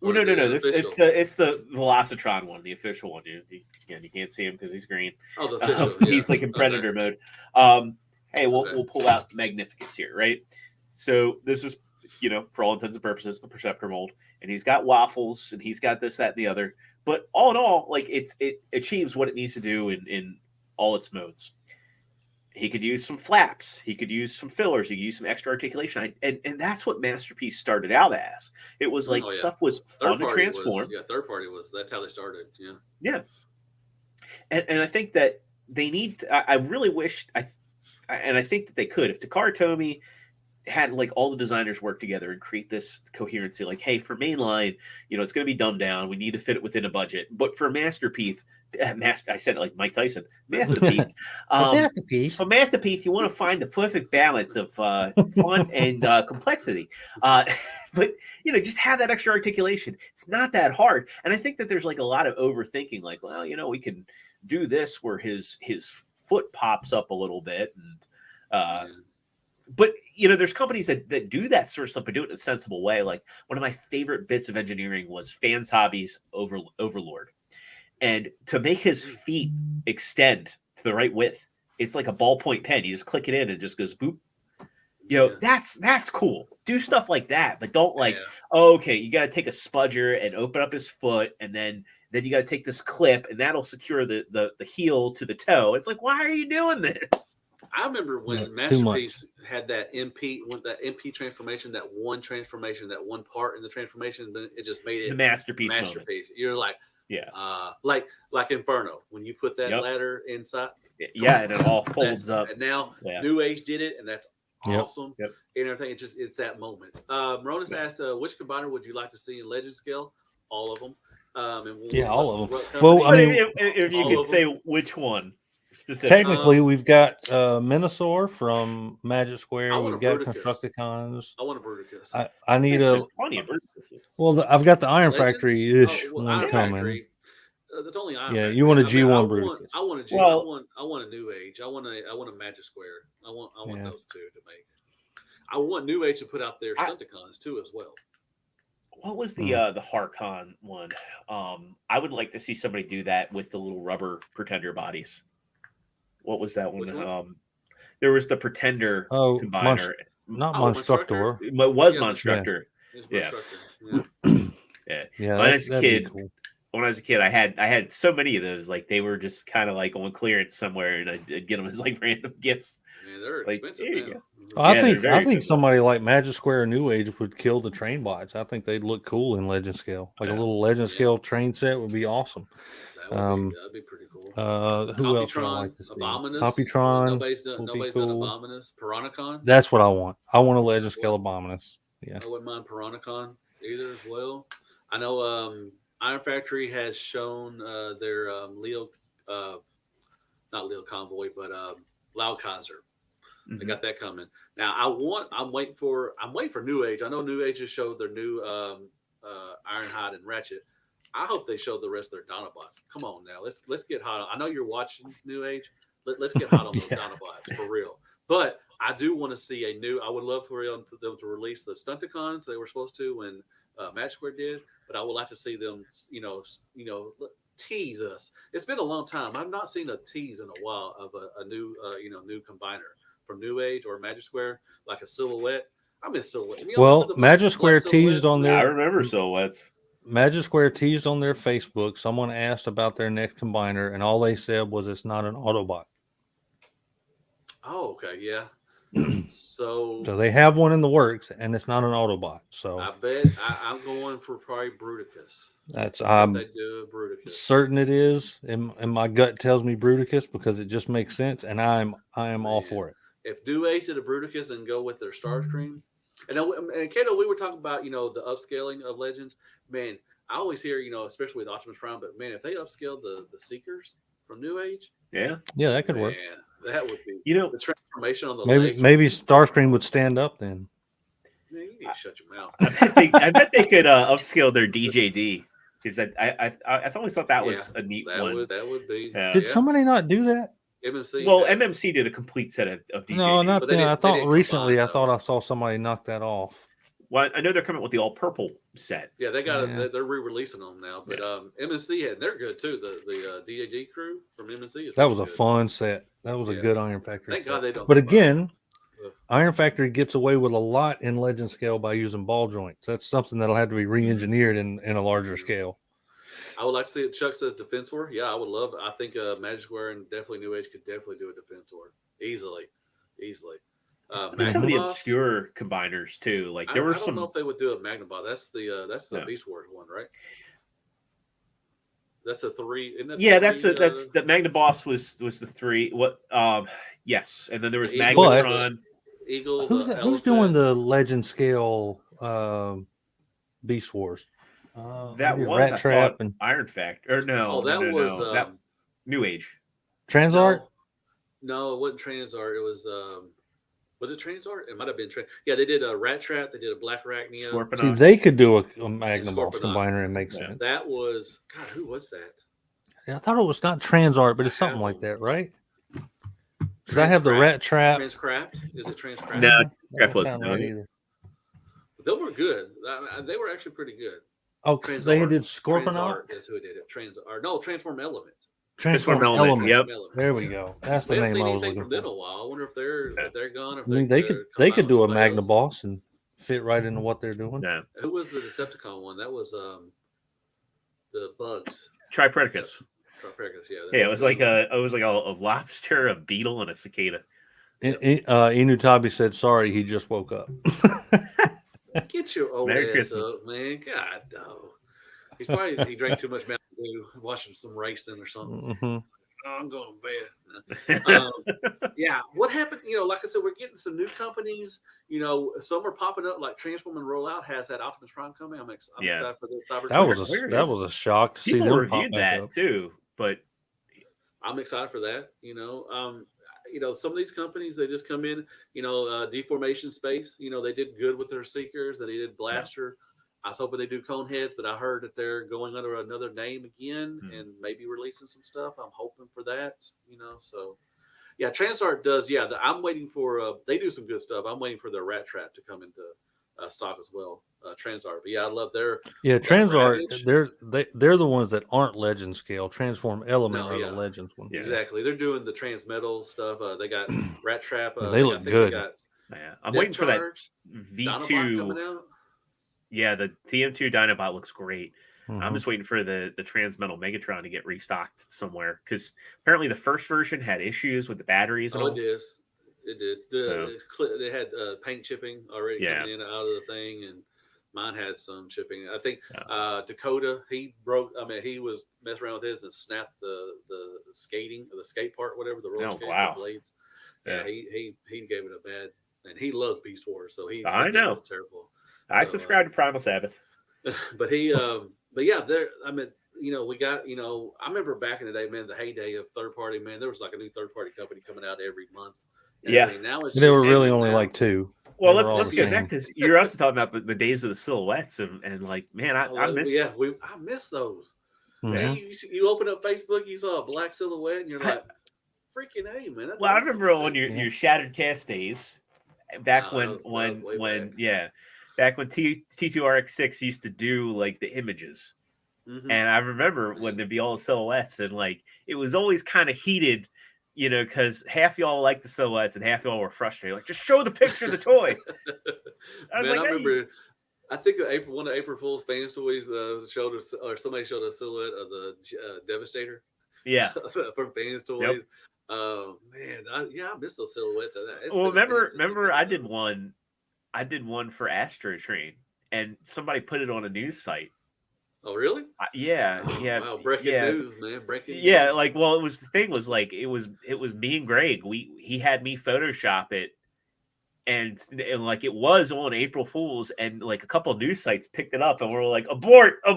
Well, no. It's the Velocitron one, the official one. You can't see him because he's green. Oh, the official. Yeah. He's like in Predator mode. Hey, we'll pull out Magnificus here, right? So this is, for all intents and purposes, the Perceptor mold, and he's got waffles, and he's got this, that, and the other. But all in all, like it achieves what it needs to do in all its modes. He could use some flaps. He could use some fillers. He could use some extra articulation. And that's what Masterpiece started out as. It was like stuff was fun to transform. Third party was. That's how they started. Yeah. Yeah. And I think that they need to, I really wish, and I think that they could. If Takara Tomy had like all the designers work together and create this coherency, like, hey, for mainline, it's going to be dumbed down. We need to fit it within a budget. But for Masterpiece, I said it like Mike Tyson, Masterpiece. For Masterpiece, you want to find the perfect balance of fun and complexity. But just have that extra articulation. It's not that hard. And I think that there's like a lot of overthinking. Like, well, we can do this where his foot pops up a little bit, and but there's companies that do that sort of stuff, but do it in a sensible way. Like one of my favorite bits of engineering was Fans Hobbies Overlord. And to make his feet extend to the right width, it's like a ballpoint pen. You just click it in and it just goes boop. That's cool. Do stuff like that, but don't okay, you got to take a spudger and open up his foot, and then you got to take this clip, and that'll secure the heel to the toe. It's like, why are you doing this? I remember when Masterpiece had that MP transformation, that one part in the transformation, then it just made it the masterpiece. You're like, like Inferno when you put that ladder inside. Yeah, and it all folds up. And now New Age did it, and that's awesome. Yep. And everything. It's that moment. Ronas asked, which combiner would you like to see in Legend scale? All of them. All of them. Well, I mean, if you could say which one. Technically, we've got Minosaur from Magic Square. We've got Constructicons. I want a Bruticus. I need I've got the Iron Factory-ish one coming. That's only Iron Factory. You want a G1 Bruticus. I want a G. I want a New Age. I want a Magic Square. I want those two to make. I want New Age to put out their Stunticons too as well. What was the Harkon one? I would like to see somebody do that with the little rubber Pretender bodies. What was that one? There was the Pretender combiner. Not Monstructor. It was Monstructor. Yeah. When I was a kid, I had so many of those. Like they were just kind of like on clearance somewhere, and I'd get them as like random gifts. Man, they're expensive now. I think somebody like Magic Square or New Age would kill the train bots. I think they'd look cool in Legend scale. Like a little Legend scale train set would be awesome. That'd be pretty cool. Who else would I like to see? Abominus. Computron. Nobody's done Abominus. Piranacon. That's what I want. I want a Legend scale Abominus. Yeah. I wouldn't mind Piranacon either as well. I know Iron Factory has shown their Leo, not Leo Convoy, but Loudkaiser. Mm-hmm. They got that coming. Now I'm waiting for New Age. I know New Age has showed their new Ironhide and Ratchet. I hope they show the rest of their Dinobots. Come on now, let's get hot on. I know you're watching New Age. Let's get hot on those Dinobots for real. But I do want to see a new. I would love for them to release the Stunticons they were supposed to when Match Square did. But I would like to see them, tease us. It's been a long time. I've not seen a tease in a while of a new, new combiner from New Age or Magic Square, like a silhouette. I miss silhouette. Magic Square teased on their. I remember silhouettes. Magic Square teased on their Facebook. Someone asked about their next combiner, and all they said was it's not an Autobot. Oh, okay, yeah. So they have one in the works, and it's not an Autobot. So I bet I'm going for probably Bruticus. That's they do Bruticus. Certain it is, and my gut tells me Bruticus because it just makes sense, and I am all for it. If New Age did a Bruticus and go with their Starscream, and Kato, we were talking about the upscaling of Legends. Man, I always hear especially with Optimus Prime, but man, if they upscale the Seekers from New Age, yeah, that could work. That would be The transformation on the Maybe legs. maybe Starscream would stand up then. Man, you need to shut your mouth. I bet they could upscale their DJD because I've always thought that was a neat one. That would be. Did somebody not do that? MMC. Well, MMC did a complete set of DJD. No, not then. I thought recently. I thought though. I saw somebody knock that off. Well, I know they're coming with the all purple set. Yeah, they got they're re-releasing them now. But MMC they're good too. The DJG crew from MMC. That was a fun set. That was a good Iron Factory. Thank set. God they don't. But again, Iron Factory gets away with a lot in Legend scale by using ball joints. That's something that'll have to be re-engineered in a larger scale. I would like to see it. Chuck says Defensor. Yeah, I would love. I think Magic Square and definitely New Age could definitely do a Defensor easily. There's some of the obscure combiners too. Like there were some. I don't know if they would do a Magnabot. That's the Beast Wars one, right? That's a 3. Isn't that that's the Magnaboss was the 3. What? Yes, and then there was Eagle, Magnetron. Eagle. Who's doing the Legend scale Beast Wars? That was Rat Trap and Iron Factor. Or no, that was that New Age. Transart. No, it wasn't Transart. It was it Transart? It might have been Yeah, they did a Rat Trap. They did a Black Arachnia. See, they could do a Magnaboss combiner and make sense. That was who was that? Yeah, I thought it was not Transart, but it's something like that, right? Because I have the Rat Trap. Transcraft? Is it Transcraft? No, That wasn't right either. They were good. They were actually pretty good. Oh, they did Scorponok? Transart, that's who did it. Transform Element. Transform Element. Yep. There we go. That's the name I was looking for. In a while. I wonder if they're gone. I mean, they could do a Magnaboss and fit right into what they're doing. Yeah. Who was the Decepticon one? That was the Bugs. Tripredacus. Yeah. It was like a lobster, a beetle, and a cicada. Inutabi said, "Sorry, he just woke up." Get your old Merry ass Christmas. up, man. God, no. He drank too much Mountain Dew, watching some racing or something. Mm-hmm. Oh, I'm going to bed. Yeah, what happened? Like I said, we're getting some new companies. Some are popping up. Like Transform and Rollout has that Optimus Prime coming. I'm excited for the Cyber. That was a shock to see them reviewed that up. Too, but I'm excited for that. Some of these companies, they just come in, Deformation Space, they did good with their Seekers. They did Blaster. I was hoping they do Coneheads, but I heard that they're going under another name again and maybe releasing some stuff. I'm hoping for that, so yeah, Transart does. Yeah. I'm waiting for, they do some good stuff. I'm waiting for their Rat Trap to come into stock as well. Transart. But yeah, I love their. Yeah, Transart, they're the ones that aren't Legend scale. Transform Element are the Legends ones. Yeah. Exactly. They're doing the Transmetal stuff. They got Rat Trap. They look good. I'm waiting for that V2. Yeah, the TM2 Dinobot looks great. Mm-hmm. I'm just waiting for the Transmetal Megatron to get restocked somewhere because apparently the first version had issues with the batteries. And all. It did. They had paint chipping already coming in and out of the thing, and mine had some chipping. I think Dakota, he was messing around with his and snapped the skate part, whatever, the roller skate blades. Yeah, he gave it a bad, and he loves Beast Wars, so I know terrible. I subscribe to Primal Sabbath, but yeah, there. I mean, we got, I remember back in the day, man, the heyday of third party, man, there was like a new third party company coming out every month. Yeah, now it's there were really only like 2. Well, let's get back because you're also talking about the days of the silhouettes and like, man, I miss. Yeah, I miss those. Mm-hmm. Man, you open up Facebook, you saw a black silhouette, and you're like, freaking A, man. That's I remember on your Shattered Cast days, back when T2RX6 used to do like the images, and I remember when there'd be all the silhouettes, and like it was always kind of heated. Because half y'all like the silhouettes and half y'all were frustrated. Like, just show the picture of the toy. I remember. I think one of April Fool's fans toys somebody showed a silhouette of the Devastator. Yeah, from fans toys. Yep. Man, I miss those silhouettes. Remember, I did one for Astro Train, and somebody put it on a news site. Oh, really? Yeah. Wow, breaking news, man. Breaking news. It was me and Greg. He had me Photoshop it, and like it was on April Fool's, and like a couple of news sites picked it up, and we were like, abort. Man,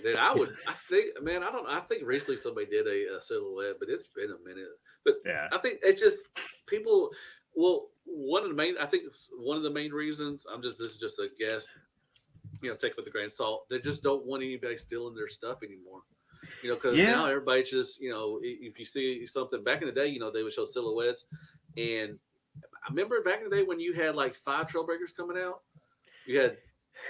dude, I I think, man, I don't. I think recently somebody did a silhouette, but it's been a minute. But Yeah. I think it's just people. Well, I think one of the main reasons. This is just a guess. Take it with a grain of salt. They just don't want anybody stealing their stuff anymore. Because Yeah. now everybody's just, if you see something back in the day, they would show silhouettes. And I remember back in the day when you had like 5 Trailbreakers coming out, you had,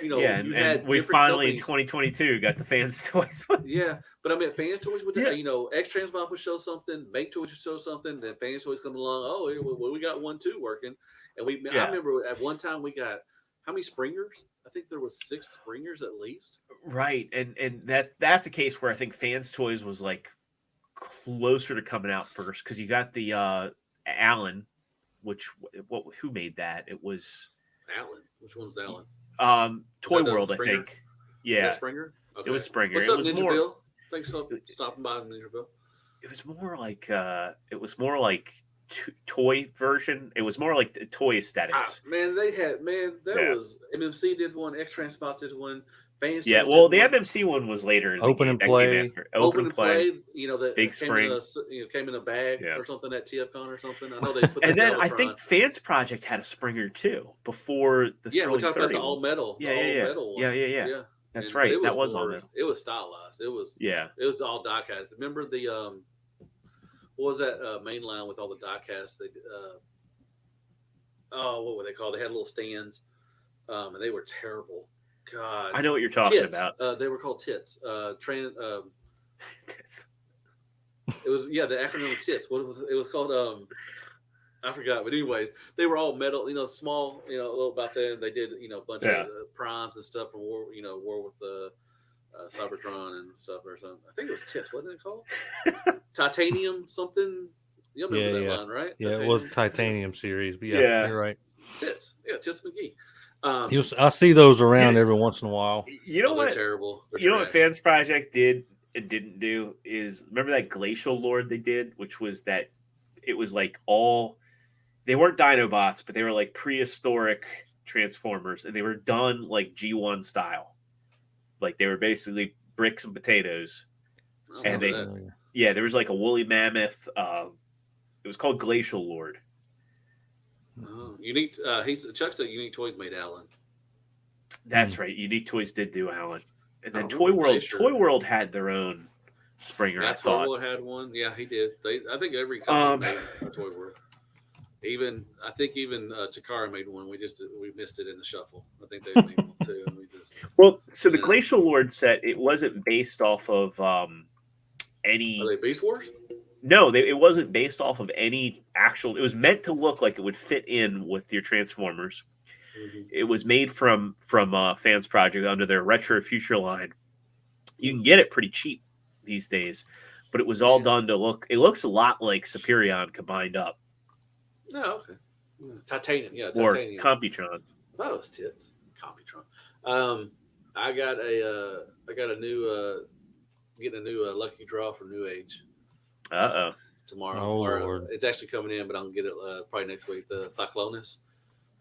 Yeah, you and had we different finally in companies. 2022 got the fans toys one. Yeah, but I mean, Fans Toys would, Yeah. X Transbox would show something, Make Toys would show something, then Fans Toys come along. Oh, well, we got one too working, and I Yeah. remember at one time we got how many Springers? I think there was 6 Springers at least. Right, and that's a case where I think Fans Toys was like closer to coming out first because you got the Allen, who made that? It was Allen. Which one's Allen? Toy that the World, I Springer? think. Yeah, Springer. Okay. it was Springer. What's It up, was Ninja more. Bill? Thanks for stopping by, Ninja Bill. It was more like toy version. It was more like the toy aesthetics. Was MMC did one, X Transbox did one, Fans. Yeah, Toys well, did the one. MMC one was later. In the Open game. and That play. came after. Open and play. That Big came spring. came in a bag Yeah. or something at TFCon or something. I know they put. And then Galvatron. I think Fans Project had a Springer too before the we Thrilling talked about 30 the all one. metal. Yeah, the yeah, all yeah. metal one. Yeah. That's And right. it That was all more- metal. It was stylized. It was. Yeah. It was all diecast. Remember the what was that main line with all the diecast? They what were they called? They had little stands, and they were terrible. God, I know what you're talking tits. about. They were called tits. It was the acronym of tits. What was it? Was called? I forgot. But anyways, they were all metal. Small. A little about that. They did a bunch of primes and stuff from war. War with the Cybertron and stuff or something. I think it was tits. Wasn't it called? Titanium something. You remember that line, right? Yeah, it was Titanium series, but Yeah. you're right. Tits. Yeah, Tits McGee. I see those around every once in a while. You know they're what? terrible. They're You know what trash. Fans Project did and didn't do is remember that Glacial Lord they did, which was that it was like they weren't Dinobots, but they were like prehistoric Transformers, and they were done like G1 style. Like they were basically bricks and potatoes. I And remember that. there was like a woolly mammoth. It was called Glacial Lord. Oh, Unique. Chuck said Unique Toys made Allen. That's right. Unique Toys did do Alan, and then Oh, Toy World. Glacier. Toy World had their own Springer. I Toy thought. World had one. Yeah, he did. I think every company made a Toy World. Even Takara made one. We missed it in the shuffle. I think they made one too. And Well, so the Yeah. Glacial Lord set, it wasn't based off of any. Are they Beast Wars? No, it wasn't based off of any actual. It was meant to look like it would fit in with your Transformers. Mm-hmm. It was made from Fans Project under their Retro Future line. You can get it pretty cheap these days, but it was all done to look. It looks a lot like Superion combined up, No, okay. Titanium, or Titanium. Computron. I thought it was tits. Computron. I got a new getting a new lucky draw for New Age tomorrow. Oh, Lord. It's actually coming in, but I'll get it probably next week. The Cyclonus.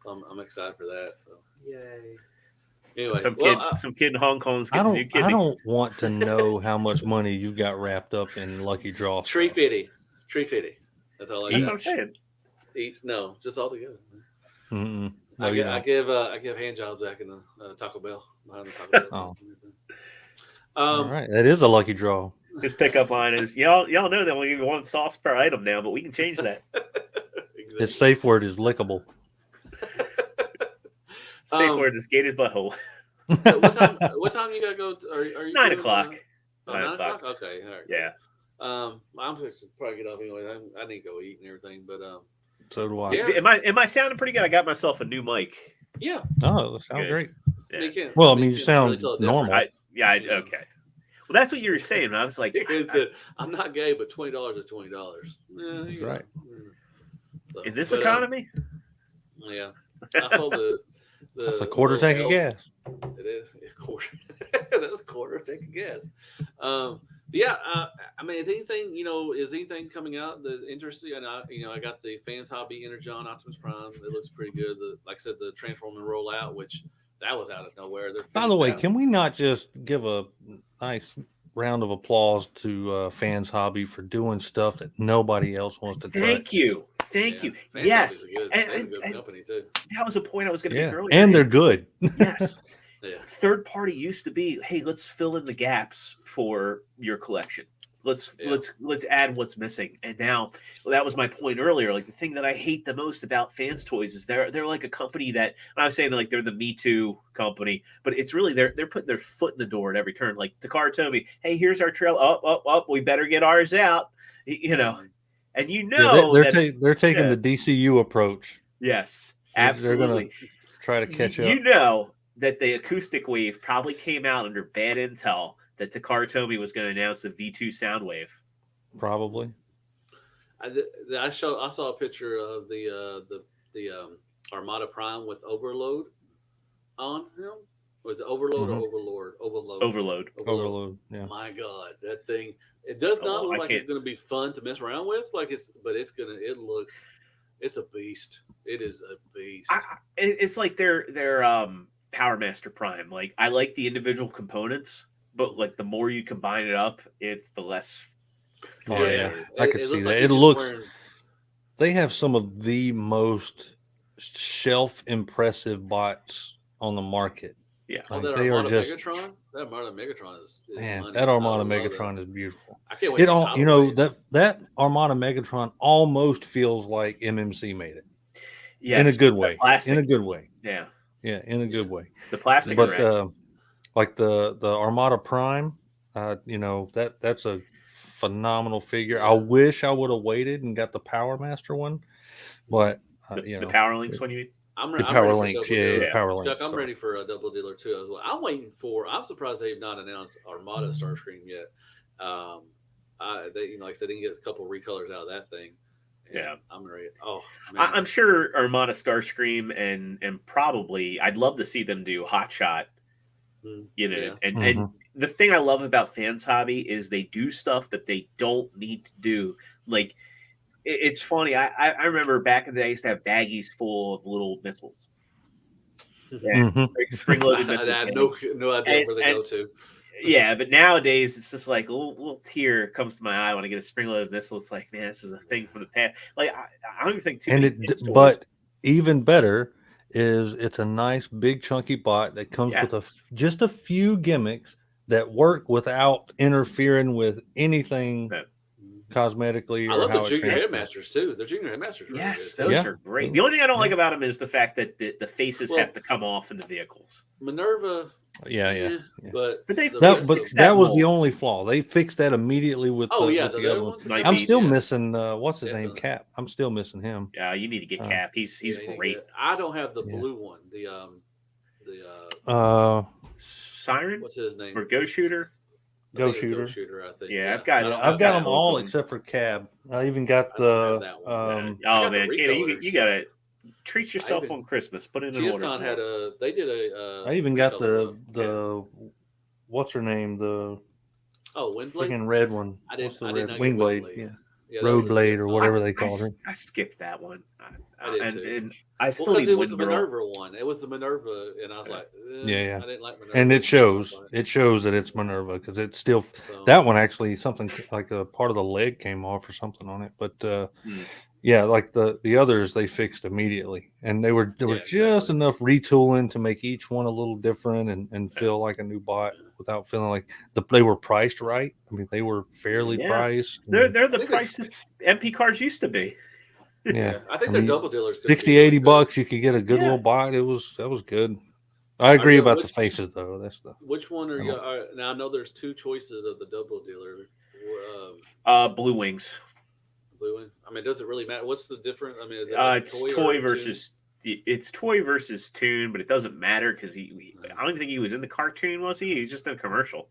I'm excited for that. So yay! Anyway, Some kid in Hong Kong's getting a new kidney. I don't want to know how much money you got wrapped up in Lucky Draw. Tree stuff. fitty. That's all I That's got. what I'm saying. No, just all together. Mm-mm. No, I give hand jobs back in the Taco Bell behind the Taco Bell. All right, that is a lucky draw. His pickup line is y'all know they only give you one sauce per item now, but we can change that. Exactly. His safe word is lickable. Safe word is gated butthole. What time you gotta go? Are you 9 doing, o'clock. 9 o'clock. Okay, all right. Yeah. I'm going to probably get off anyway. I need to go eat and everything, but So do I. Yeah. Am I sounding pretty good? I got myself a new mic. yeah. Oh, that sounds Good. great. Yeah. Well, I mean, you sound normal. Okay. Yeah. Well, that's what you were saying. I was like, I'm not gay, but $20 is $20. That's right. So, in this but, economy, yeah. I sold the That's a quarter tank of gas. It is a quarter. That's a quarter tank of gas. Yeah. I mean, is anything coming out that interesting? And I got the Fans Hobby Energon Optimus Prime. It looks pretty good. Like I said, the Transformer rollout, which that was out of nowhere. By the way, can we not just give a nice round of applause to Fans Hobby for doing stuff that nobody else wants to Thank touch. you. Fans Yes. Hobby's a good And company too. that was a point I was going to make Yeah, earlier. and they're is- good. Yes. Yeah. Third party used to be, hey, let's fill in the gaps for your collection. Let's add what's missing. And now, that was my point earlier. Like the thing that I hate the most about Fans Toys is they're like a company that I was saying like they're the Me Too company, but it's really they're putting their foot in the door at every turn. Like Takara told me, hey, here's our trail. Up, we better get ours out. You know, and They're taking the DCU approach. yes, They're absolutely. gonna try to catch up. You know that the acoustic wave probably came out under bad intel that Takara Tomy was going to announce the V2 sound wave. Probably. I saw a picture of the Armada Prime with Overload on him. Was it Overload or Overlord? Overload. Yeah. My God, that thing! It does not look like it's going to be fun to mess around with. It's a beast. It is a beast. It's like their Power Master Prime. Like I like the individual components, but like the more you combine it up, it's the less fun. Yeah, I could see looks that. like It he's looks. wearing- They have some of the most shelf impressive bots on the market. Yeah. Oh, Like, that they are Armada just Megatron. That Armada Megatron is man. money. That Armada I love Megatron is beautiful. I can't wait. It for all, Tidal you know, Wave. that Armada Megatron almost feels like MMC made it. Yes, In a good way. plastic. In a good way. Yeah. Yeah, in a good way. The plastic. But like the Armada Prime, you know, that's a phenomenal figure. I wish I would have waited and got the Power Master one, but you know, the Power Links one you mean? I'm the ready Power for Links, Double Dealer. Power Chuck, Links. I'm ready for a Double Dealer too as well. I'm surprised they've not announced Armada Starscream yet. They, like I said, they can get a couple recolors out of that thing. Yeah, I'm ready. Oh, man. I'm sure Armada Starscream and probably I'd love to see them do Hot Shot. You know, and the thing I love about Fans Hobby is they do stuff that they don't need to do. Like it's funny. I remember back in the day, I used to have baggies full of little missiles. Yeah, like spring-loaded missiles. I have no idea where they go to. Yeah, but nowadays it's just like a little tear comes to my eye when I get a spring-loaded missile. It's like, man, this is a thing from the past. Like I don't even think too. But even better is it's a nice big chunky bot that comes with just a few gimmicks that work without interfering with anything cosmetically. I or love how the Junior Headmasters too. The Junior Headmasters. Yes, those are great. The only thing I don't like about them is the fact that the faces have to come off in the vehicles. Minerva. Yeah. But that was the only flaw. They fixed that immediately with the other ones. I'm still missing what's his name, Cap. I'm still missing him. Yeah, you need to get Cap. He's great. I don't have the blue one. Siren. What's his name? Or Go Shooter. Go Shooter. I think. Yeah, I've got them all except for Cab. I even got the. Oh man, you gotta treat yourself on Christmas. Put it in order. I even got the what's her name, the Windblade, freaking red one. What's the red Wingblade? Yeah, Road Blade or whatever they called her. I skipped that one. And I still because it was the Minerva one. It was the Minerva, and I was like, I didn't like Minerva. And it shows. It shows that it's Minerva because it's still that one actually something like a part of the leg came off or something on it. But yeah, like the others they fixed immediately, and there was just enough retooling to make each one a little different and feel like a new bot without feeling like they were priced right. I mean, they were fairly priced. They're the price that MP cards used to be. Yeah, I think they're double dealers. $60-$80 you could get a good little bot. That was good. I agree about the faces though. That's which one are you? Now I know there's two choices of the double dealer. Blue Wings. Blue Wings. I mean, does it really matter? What's the difference? I mean, is it it's toy versus it's toy versus tune, but it doesn't matter because I don't even think he was in the cartoon, was he? He's just in a commercial.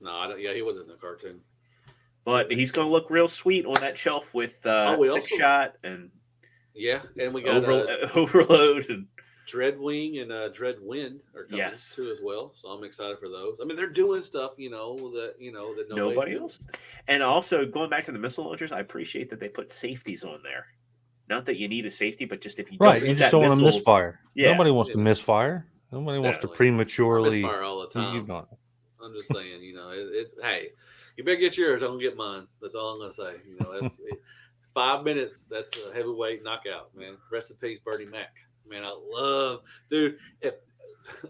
No, I don't. Yeah, he wasn't in the cartoon. But he's going to look real sweet on that shelf with Six Shot and and we got Overload and Dreadwing and Dreadwind are coming too as well. So I'm excited for those. I mean, they're doing stuff, that nobody else. And also going back to the missile launchers, I appreciate that they put safeties on there. Not that you need a safety, but just if you you just don't want to misfire. Yeah. Nobody wants to misfire. Nobody wants to prematurely misfire all the time. I'm just saying, hey, you better get yours. Don't get mine. That's all I'm gonna say. 5 minutes. That's a heavyweight knockout, man. Rest in peace, Bernie Mac. Man, I love, dude. If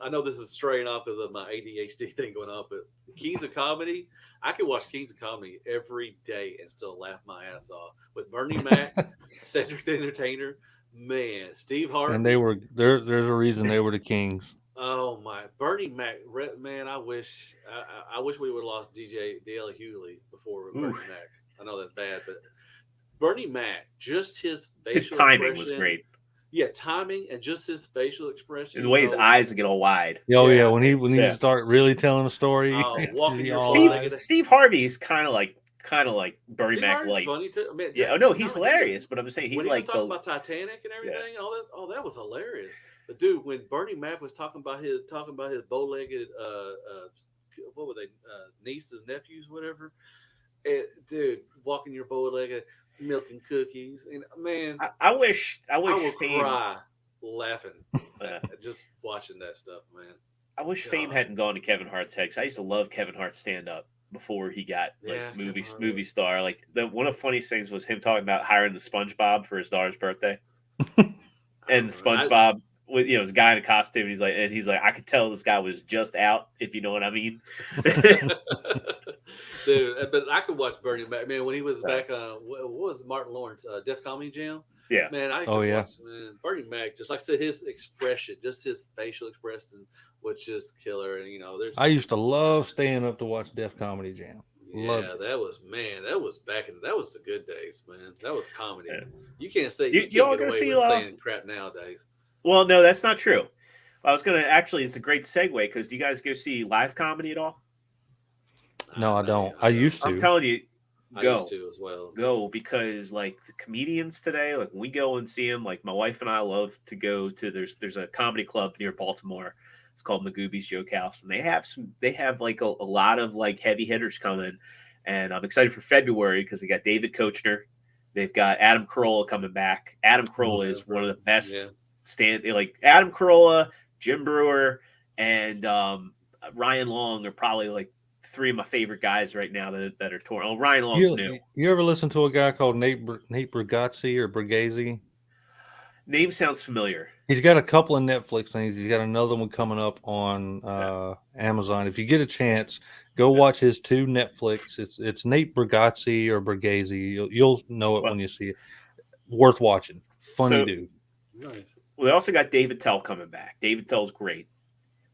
I know this is straying off because of my ADHD thing going on, but Kings of Comedy, I could watch Kings of Comedy every day and still laugh my ass off. With Bernie Mac, Cedric the Entertainer, man, Steve Harvey. And they were there. There's a reason they were the kings. Oh my, Bernie Mac, man! I wish we would have lost DJ DL Hughley before Bernie Mac. I know that's bad, but Bernie Mac, just his facial timing expression, was great. Yeah, timing and just his facial expression. And the way his eyes get all wide. Oh yeah, when he start really telling a story. Walking your Steve Harvey is kind of like Bernie Mac Harvey's light. funny too. I mean, Yeah, no, he's hilarious. But I'm saying he's when he like was talking about Titanic and everything and all this. Oh, that was hilarious. But dude, when Bernie Mac was talking about his bow-legged, what were they, nieces, nephews, whatever. Dude, walking your bow-legged, milking cookies, and man, I wish I would Fame, cry laughing just watching that stuff, man. I wish Fame hadn't gone to Kevin Hart's head, because I used to love Kevin Hart's stand-up before he got movie star. Like one of the funniest things was him talking about hiring the SpongeBob for his daughter's birthday, and the SpongeBob with his guy in a costume. He's like, I could tell this guy was just out, if you know what I mean. Dude, but I could watch Bernie Mac, man, when he was back on what was Martin Lawrence, Def Comedy Jam. Yeah, man, I could watch, man, Bernie Mac, just like I said, his expression, just his facial expression was just killer. And I used to love staying up to watch Def Comedy Jam. Yeah, that was that was the good days, man. That was comedy. Yeah. You can't say you all gonna see saying crap nowadays. Well, no, that's not true. I was gonna it's a great segue, because do you guys go see live comedy at all? No, I don't. I used to. I'm telling you, go. I used to as well. Go, because like the comedians today, like when we go and see them, like my wife and I love to go to. There's a comedy club near Baltimore. It's called Magooby's Joke House, and they have like a lot of like heavy hitters coming, and I'm excited for February because they got David Koechner, they've got Adam Carolla coming back. Adam Carolla is one of the best like Adam Carolla, Jim Brewer, and Ryan Long are probably like three of my favorite guys right now that are touring. Oh, Ryan Long's new. You ever listen to a guy called Nate Bargatze or Bergazzi? Name sounds familiar. He's got a couple of Netflix things. He's got another one coming up on Amazon. If you get a chance, go watch his 2 Netflix. It's Nate Bargatze or Bergazzi. You'll know it when you see it. Worth watching. Funny dude. Nice. Well, they also got David Tell coming back. David Tell's great,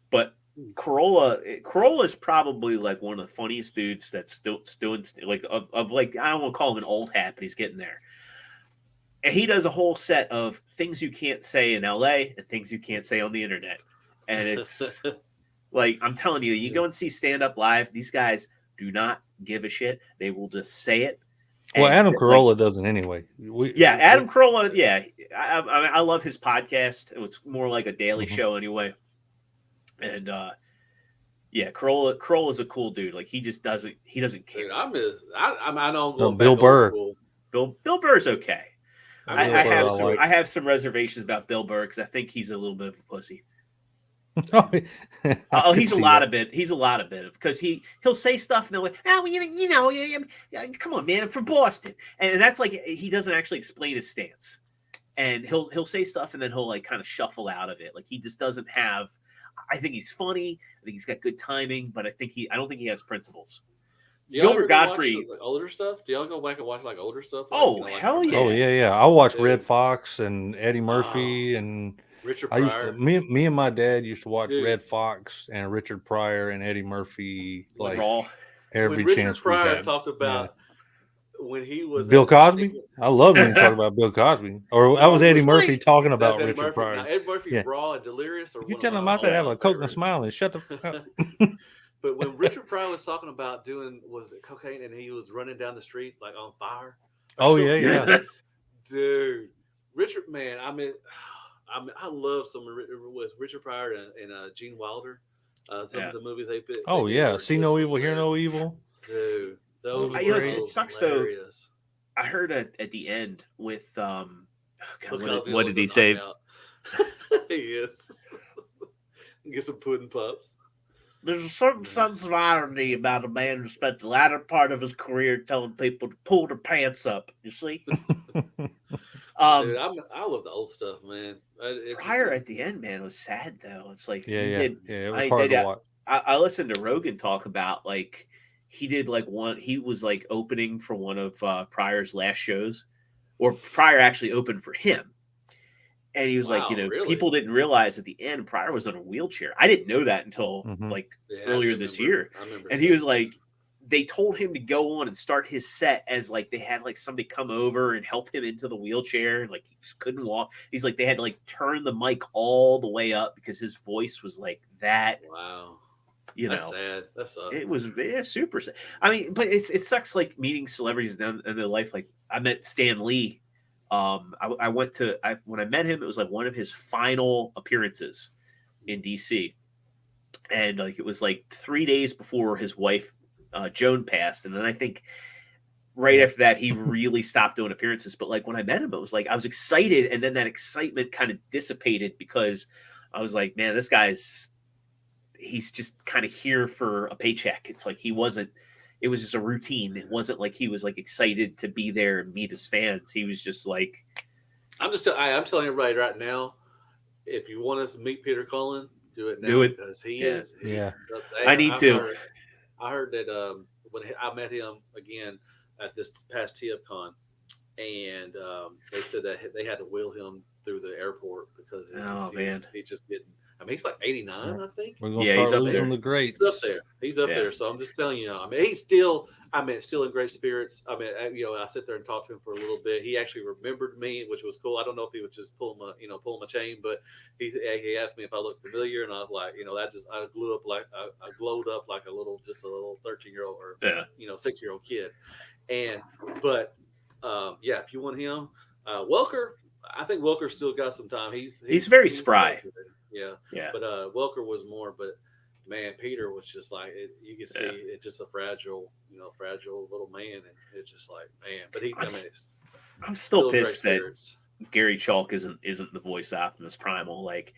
but Carolla is probably like one of the funniest dudes that's still doing like of like, I don't want to call him an old hat, but he's getting there. And he does a whole set of things you can't say in LA and things you can't say on the internet. And it's like, I'm telling you, you go and see stand up live. These guys do not give a shit. They will just say it. Well, Adam Carolla doesn't anyway. Adam Carolla. Yeah. I love his podcast. It's more like a daily show anyway. And, Carolla is a cool dude. Like he doesn't care. Dude, I don't go Bill Burr. Bill Burr's okay. I have some reservations about Bill Burr because I think he's a little bit of a pussy. He's a lot of it because he'll say stuff and they're like, come on, man, I'm from Boston, and that's like he doesn't actually explain his stance, and he'll say stuff and then he'll like kind of shuffle out of it. Like he just doesn't have. I think he's funny. I think he's got good timing, but I don't think he has principles. Gilbert Godfrey, watch, like, older stuff. Do y'all go back and watch like older stuff? Like, hell yeah! Oh yeah. I watch Red Fox and Eddie Murphy and Richard Pryor. Me and my dad used to watch Red Fox and Richard Pryor and Eddie Murphy like every when chance Richard Pryor we had. talked about when he was Bill Cosby. I love when you talk about Bill Cosby. Or I was Eddie Murphy talking about Richard Pryor. Now, Eddie Murphy's raw and delirious. Or you tell him I should have a Coke and a smile and shut the fuck up. But when Richard Pryor was talking about was it cocaine and he was running down the street like on fire? Oh yeah. Dude, Richard, man, I love some with Richard Pryor and Gene Wilder. Some of the movies they picked. Oh yeah, see no evil, hear no evil. Dude, those it sucks hilarious. Though. I heard at the end with what did he say? Yes. Get some pudding pups. There's a certain sense of irony about a man who spent the latter part of his career telling people to pull their pants up. You see, Dude, I love the old stuff, man. It's just, Pryor at the end, man, was sad though. It's like yeah, he yeah, did. yeah. It was I hard did. to watch. I listened to Rogan talk about like he did like one. He was like opening for one of Pryor's last shows, or Pryor actually opened for him. And he was like, wow, really? people didn't realize at the end Pryor was on a wheelchair. I didn't know that until Mhm. like Yeah, I earlier remember. this year. I remember. And he seeing was like, they told him to go on and start his set as like they had like somebody come over and help him into the wheelchair. Like he just couldn't walk. He's like, they had to like turn the mic all the way up because his voice was like that, wow. you That's know. sad. That's It was super sad. I mean, but it sucks like meeting celebrities in their life. Like I met Stan Lee. I went to when I met him, it was like one of his final appearances in DC, and like it was like 3 days before his wife Joan passed, and then I think right after that he really stopped doing appearances. But like when I met him, it was like I was excited, and then that excitement kind of dissipated because I was like, man, this guy's he's just kind of here for a paycheck. It's like he wasn't. It was just a routine. It wasn't like he was like excited to be there and meet his fans. He was just like, I'm telling everybody right now, if you want us to meet Peter Cullen, do it now. Do it. Because he Yeah. is. Yeah. I need to. I heard that when I met him again at this past TFCon, and they said that they had to wheel him through the airport because he's just getting. I mean, he's like 89, I think. We're gonna Yeah, he's start up losing there. the greats. He's up there. He's up Yeah. there. So I'm just telling you. I mean, he's still. I mean, still in great spirits. I mean, I sit there and talk to him for a little bit. He actually remembered me, which was cool. I don't know if he was just pulling my chain, but he asked me if I looked familiar, and I was like, I glowed up like a little 13-year-old or Yeah. 6-year-old kid. And but if you want him, Welker, I think Welker still got some time. He's very spry. Yeah. Yeah. But Welker was more, but man, Peter was just like you can see it's just a fragile little man, and it's just like man. But I'm still in great pissed that spirits. Gary Chalk isn't the voice of Optimus Primal. Like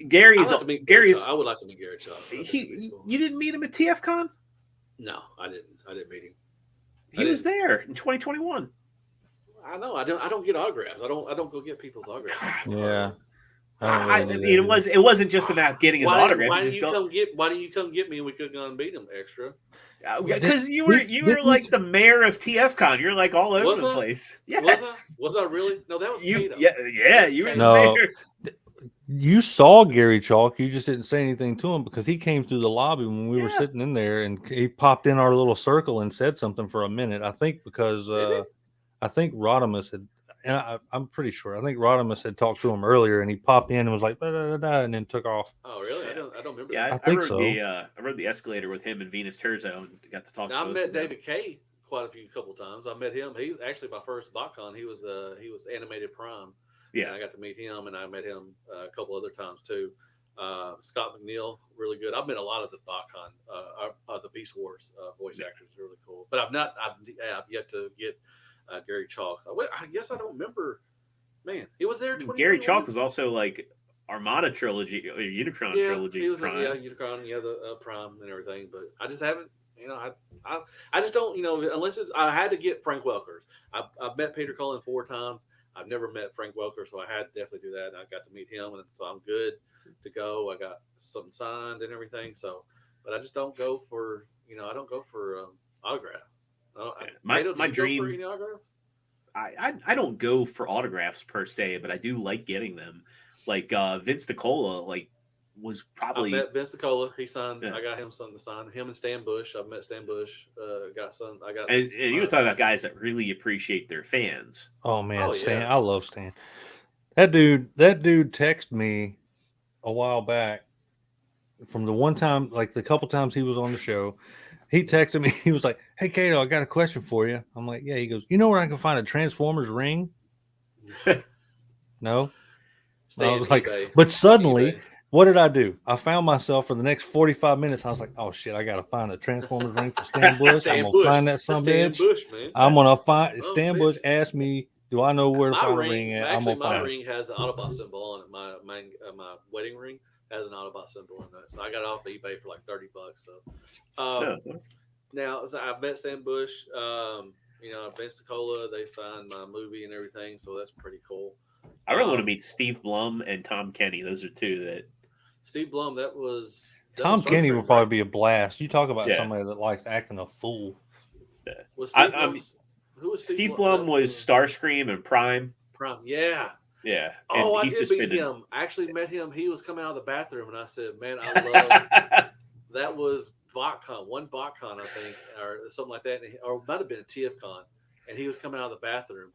Gary's I would like to meet Gary's. Gary Chalk. You didn't meet him at TFCon? No, I didn't meet him. He was there in 2021. I know. I don't get autographs. I don't go get people's autographs. Yeah. I mean, it wasn't just about getting his autograph. Why do you come get me and we could go and beat him extra? Because you were like the mayor of TFCon. You're like all over the place. Yes. Was I really? No, that was you. Kato. Yeah, you were No. the mayor. You saw Gary Chalk. You just didn't say anything to him because he came through the lobby when we were sitting in there, and he popped in our little circle and said something for a minute. I think because I think Rodimus had, and I'm pretty sure. I think Rodimus had talked to him earlier, and he popped in and was like, and then took off. Oh, really? I don't remember. Yeah, that. I think rode so. I rode the escalator with him and Venus Terzo and got to talk. Now, to I both met of them. David Kay quite a couple times. I met him. He's actually my first BotCon. He was Animated Prime. Yeah, and I got to meet him, and I met him a couple other times too. Scott McNeil, really good. I've met a lot of the BotCon, the Beast Wars voice actors, really cool. But I've yet to get Gary Chalk. I guess I don't remember. Man, he was there. Gary Chalk was also like Armada trilogy or Unicron trilogy. He was Prime. Unicron, the Prime and everything. But I just haven't. I just don't. Unless I had to get Frank Welker's. I've met Peter Cullen 4 times. I've never met Frank Welker, so I had to definitely do that. And I got to meet him, and so I'm good to go. I got something signed and everything. So, but I just don't go for I don't go for autograph. My dream. Go for any autographs? I don't go for autographs per se, but I do like getting them. Like Vince DiCola, like was probably. I met Vince DiCola. He signed. Yeah. I got him something to sign. Him and Stan Bush. I've met Stan Bush. Got some. I got. And you can talk about guys that really appreciate their fans. Oh man, Stan! Yeah. I love Stan. That dude texted me a while back from the one time, like the couple times he was on the show. He texted me. He was like, "Hey, Kato, I got a question for you." I'm like, "Yeah." He goes, "You know where I can find a Transformers ring?" No. I was like, but suddenly, what did I do? I found myself for the next 45 minutes. I was like, "Oh shit, I gotta find a Transformers ring for Stan Bush. I'm gonna find that some bitch. I'm gonna find Stan Bush. Asked me, do I know where to find a ring at? Actually, my ring has an Autobot symbol on it. My wedding ring has an Autobot symbol in it. So I got it off eBay for like $30. So No. now so I've met Sam Bush. Pensacola. They signed my movie and everything, so that's pretty cool. I really want to meet Steve Blum and Tom Kenny. Those are two that. Steve Blum. That was Tom Kenny Starscream, would probably right? be a blast. You talk about Yeah. somebody that likes acting a fool. Was I- Steve I'm- Blum? Who was Steve Blum That was Starscream and Prime. Prime. Yeah. Yeah. Oh, I he's did just meet been him. I actually met him. He was coming out of the bathroom, and I said, "Man, I love." That was BotCon, one BotCon, I think, or something like that, or it might have been a TFCon, and he was coming out of the bathroom,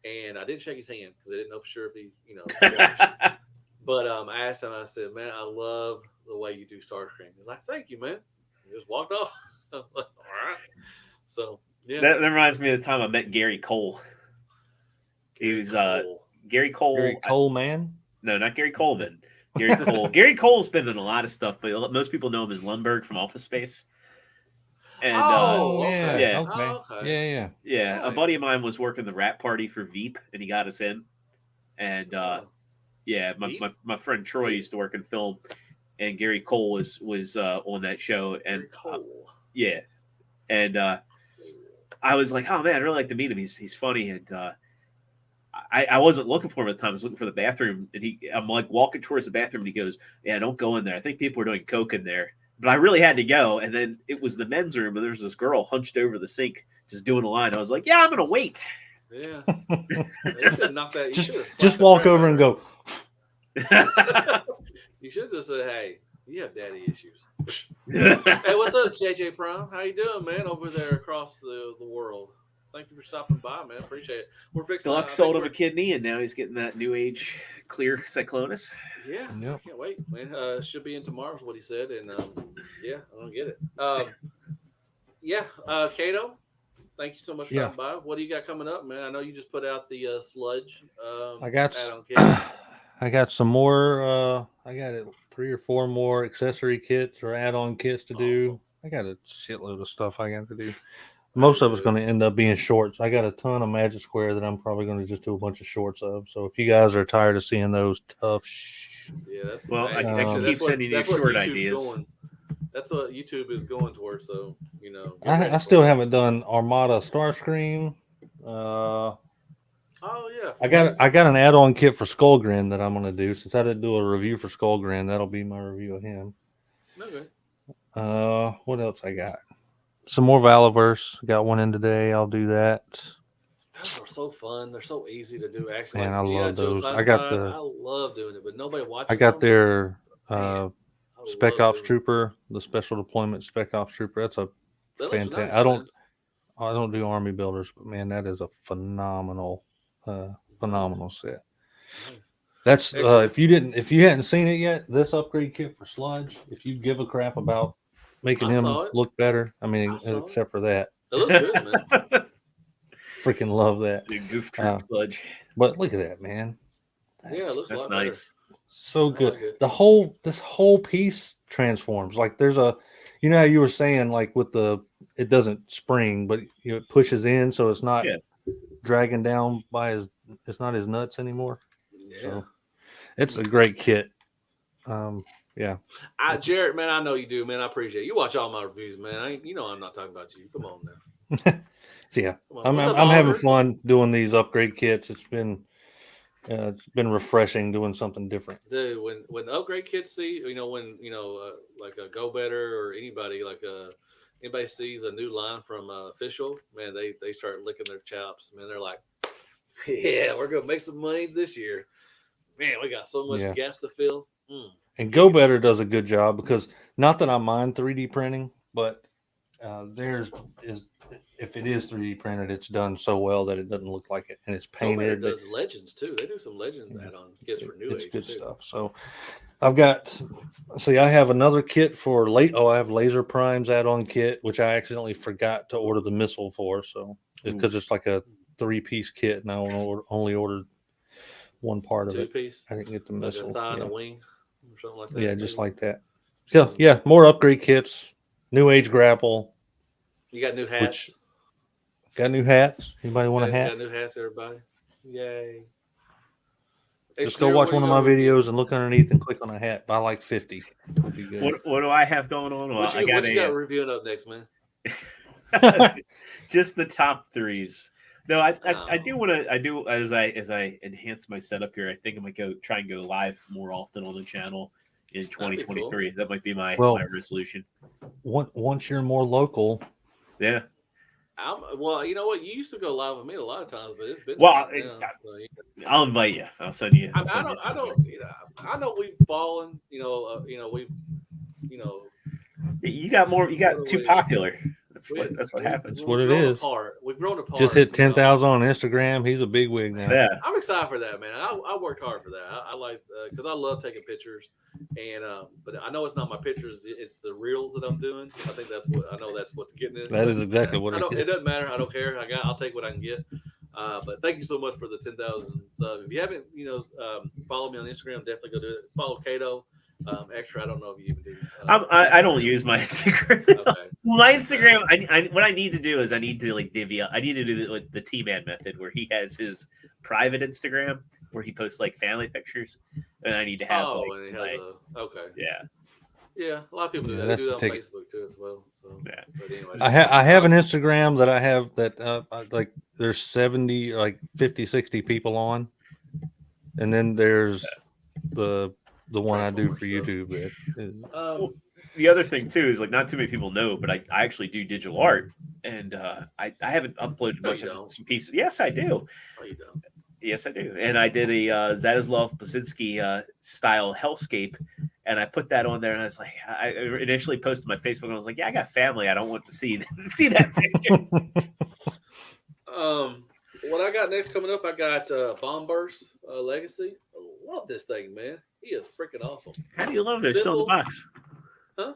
and I didn't shake his hand because I didn't know for sure if he, watched. But I asked him, I said, "Man, I love the way you do Starscream." He was like, "Thank you, man." He just walked off. I was like, all right. So yeah, that reminds me of the time I met Gary Cole. He was Cole. Gary Cole. Gary Coleman. No, not Gary Coleman. Gary Cole. Gary Cole's been in a lot of stuff, but most people know him as Lundberg from Office Space. And Oh, yeah, okay. Yeah. okay. Oh, okay. Yeah. yeah, a Nice. buddy of mine was working the rap party for Veep, and he got us in. And yeah, Veep? my friend Troy used to work in film, and Gary Cole was on that show, and Cole. yeah, and I was like, oh man, I'd really like to meet him. He's funny, and I wasn't looking for him at the time. I was looking for the bathroom, and I'm like walking towards the bathroom, and he goes, "Yeah, don't go in there. I think people are doing coke in there." But I really had to go, and then it was the men's room, and there was this girl hunched over the sink, just doing a line. I was like, "Yeah, I'm gonna wait." Yeah. You should have knocked that. You should have Just walk over and go. You should have just said, "Hey, you have daddy issues." Hey, what's up, JJ Prime? How you doing, man? Over there across the world. Thank you for stopping by, man. Appreciate it. We're fixing. Deluxe sold him a kidney, and now he's getting that new age clear cyclonus. Yeah, Yep. I can't wait, man. Should be in tomorrow is what he said, and yeah, I'm gonna get it. Yeah, Kato, thank you so much for Yeah. stopping by. What do you got coming up, man? I know you just put out the sludge. I got add-on kit. I got some more. I got 3 or 4 more accessory kits or add-on kits to do. Awesome. I got a shitload of stuff I got to do. Most of it's going to end up being shorts. I got a ton of Magic Square that I'm probably going to just do a bunch of shorts of. So if you guys are tired of seeing those tough, Yeah, that's Well, I can keep sending you that's what short YouTube's ideas. Going. That's what YouTube is going towards. So get ready I for still it. haven't done Armada Starscream. Oh yeah, I got an add-on kit for Skullgrin that I'm going to do. Since I didn't do a review for Skullgrin, that'll be my review of him. Okay. What else I got? Some more Valaverse. Got one in today. I'll do that. Those are so fun. They're so easy to do. Actually, Man, like I G.I. love Joe those. I got Classified, the- I love doing it, but nobody watches. I got them. their Man, I Spec love Ops doing it. Trooper, the Special Deployment Spec Ops Trooper. That's a That looks fantastic. nice, man. I don't do army builders, but man, that is a phenomenal set. Nice. That's Excellent. if you hadn't seen it yet, this upgrade kit for Sludge. If you give a crap about making I him saw it. look better, I mean, I saw it. except for that, It looks good, man. freaking love that. The goof troop sludge. But look at that, man. Yeah, it looks a That's lot nice. So I good. like it. This whole piece transforms. Like there's a, you know how you were saying like with it doesn't spring, but it pushes in, so it's not Yeah. dragging down by it's not his nuts anymore. Yeah. So it's a great kit. Yeah. Jarrett, man, I know you do, man. I appreciate it. You watch all my reviews, man. I'm not talking about you. Come on now. So yeah, Come on. What's up, I'm having Oliver? fun doing these upgrade kits. It's been refreshing doing something different. Dude, when the upgrade kids see, like a Go Better or anybody anybody sees a new line from Official, man, they start licking their chops. Man, they're like, yeah, we're gonna make some money this year. Man, we got so much Yeah. gaps to fill. And Go Better does a good job because not that I mind 3D printing, but if it is 3D printed, it's done so well that it doesn't look like it, and it's Go Better painted. does Legends too. They do some Legends add-on kits for New It's Age good too. stuff. So I've got. See, I have another kit for I have Laser Primes add-on kit, which I accidentally forgot to order the missile for. So it's because it's like a 3-piece kit, and I only ordered one part of it. 2-piece, I didn't get the like a missile. thigh and Yeah. a wing, or something like that. Yeah, just maybe. like that. So yeah, more upgrade kits, New Age grapple. You got new hats. Got new hats. Anybody want a Yeah, hat? got new hats, everybody. Yay. Just go watch What one of you my gonna review? videos and look underneath and click on a hat. Buy like 50. It'll be good. What do I have going on? Well, What I you, got what you got reviewing up next, man? just the top threes. No, I Oh. do want to. I do as I enhance my setup here. I think I might try and go live more often on the channel in That'd be 2023. That might be my Well- my resolution. Once you're more local, Yeah. Well, you know what? You used to go live with me a lot of times, but it's been Well, a minute now, so, I'll invite you. I'll send you. I don't. You know, I know we've fallen. We've. You know, You got more. You got What too do we- popular. That's what we- happens. That's what it grown is. Apart. We've grown apart. just hit you know. 10,000 on Instagram. He's a big wig now. Yeah. I'm excited for that, man. I worked hard for that. I like because I love taking pictures, and but I know it's not my pictures. It's the reels that I'm doing. I think that's what's getting it. That is exactly what I don't. it It is. doesn't matter. I don't care. I'll take what I can get. But thank you so much for the 10,000 subs. If you haven't, follow me on Instagram. Definitely go do it. Follow Kato. Extra. I don't know if you even do. I don't use my Instagram. Okay. My Instagram. I what I need to do is I need to like divvy up. I need to do the T-Man method where he has his private Instagram where he posts like family pictures, and I need to have And it has like okay. yeah. Yeah, a lot of people do Yeah, that. They that's do the that on ticket. Facebook too as well. So Yeah. But anyways, I have an Instagram that I have that like there's 70 like 50 60 people on, and then there's the one I do for Transformers, YouTube that is The other thing too is like not too many people know, but I actually do digital art, and I haven't uploaded No, much you of don't. some pieces. Yes, I do. Oh, you don't. Yes, I do. And I did a Zadislav Blazinski style hellscape, and I put that on there. And I was like, I initially posted my Facebook, and I was like, yeah, I got family. I don't want to see that picture. What I got next coming up, I got Bomb Burst Legacy. I love this thing, man. He is freaking awesome. How do you love it? It's still in the Simple. box. Huh?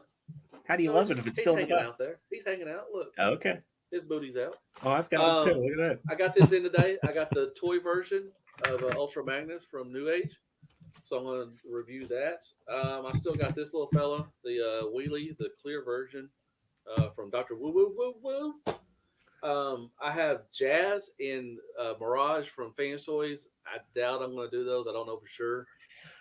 How do you No, love it if it's he's still in the hanging box? out there. He's hanging out. Look, Oh, okay. his booty's out. Oh, I've got it too. Look at that. I got this in today. I got the toy version of Ultra Magnus from New Age. So I'm going to review that. I still got this little fella, the Wheelie, the clear version from Dr. Woo Woo Woo Woo. I have Jazz and Mirage from Fans Toys. I doubt I'm going to do those. I don't know for sure.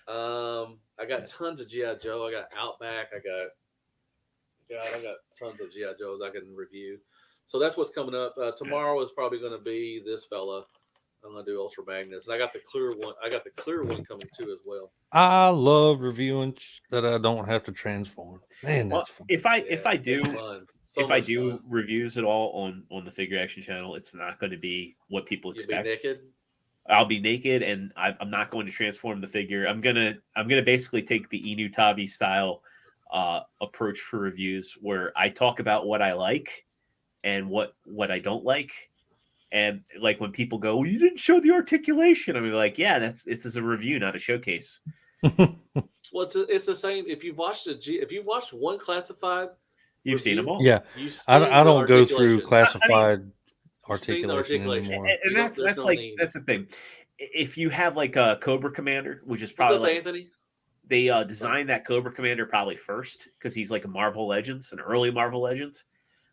I got tons of G.I. Joe. I got Outback. I got tons of G.I. Joes I can review. So that's what's coming up. Tomorrow is probably going to be this fella. I'm going to do Ultra Magnus. And I got the clear one. I got the clear one coming too as well. I love reviewing that I don't have to transform. Man, Well, that's fun. if I Yeah, do it's fun. So if I much do fun. reviews at all on the Figure Action channel, it's not going to be what people You'll be expect. naked. I'll be naked, and I'm not going to transform the figure. I'm gonna basically take the Inu Tabi style approach for reviews, where I talk about what I like and what I don't like, and like when people go, well, "You didn't show the articulation," I'm like, "Yeah, this is a review, not a showcase." Well, it's the same. If you watched one classified, You've seen them review, all, Yeah, you've seen I the don't go through articulation. classified You've seen the articulation articulation. anymore. and You don't- that's there's no like need. that's the thing. If you have like a Cobra Commander, which is What's probably up, like Anthony? they designed that Cobra Commander probably first because he's like a Marvel Legends, an early Marvel Legends.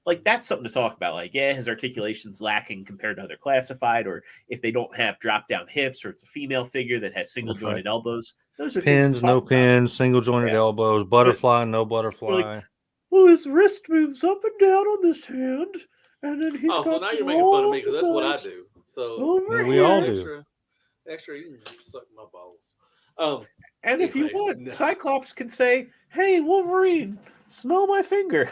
Like that's something to talk about. Like, yeah, his articulation's lacking compared to other classified, or if they don't have drop down hips, or it's a female figure that has single jointed elbows. Those are things to Pins, no talk about. pins, single jointed Yeah. elbows, butterfly, no butterfly. Well, his wrist moves up and down on this hand, and then he's So got now you're making fun of me because that's what I dice do. So over Yeah, we all here. do. extra, you can suck my balls. And if you Anyways, want, no. Cyclops can say, "Hey, Wolverine, smell my finger."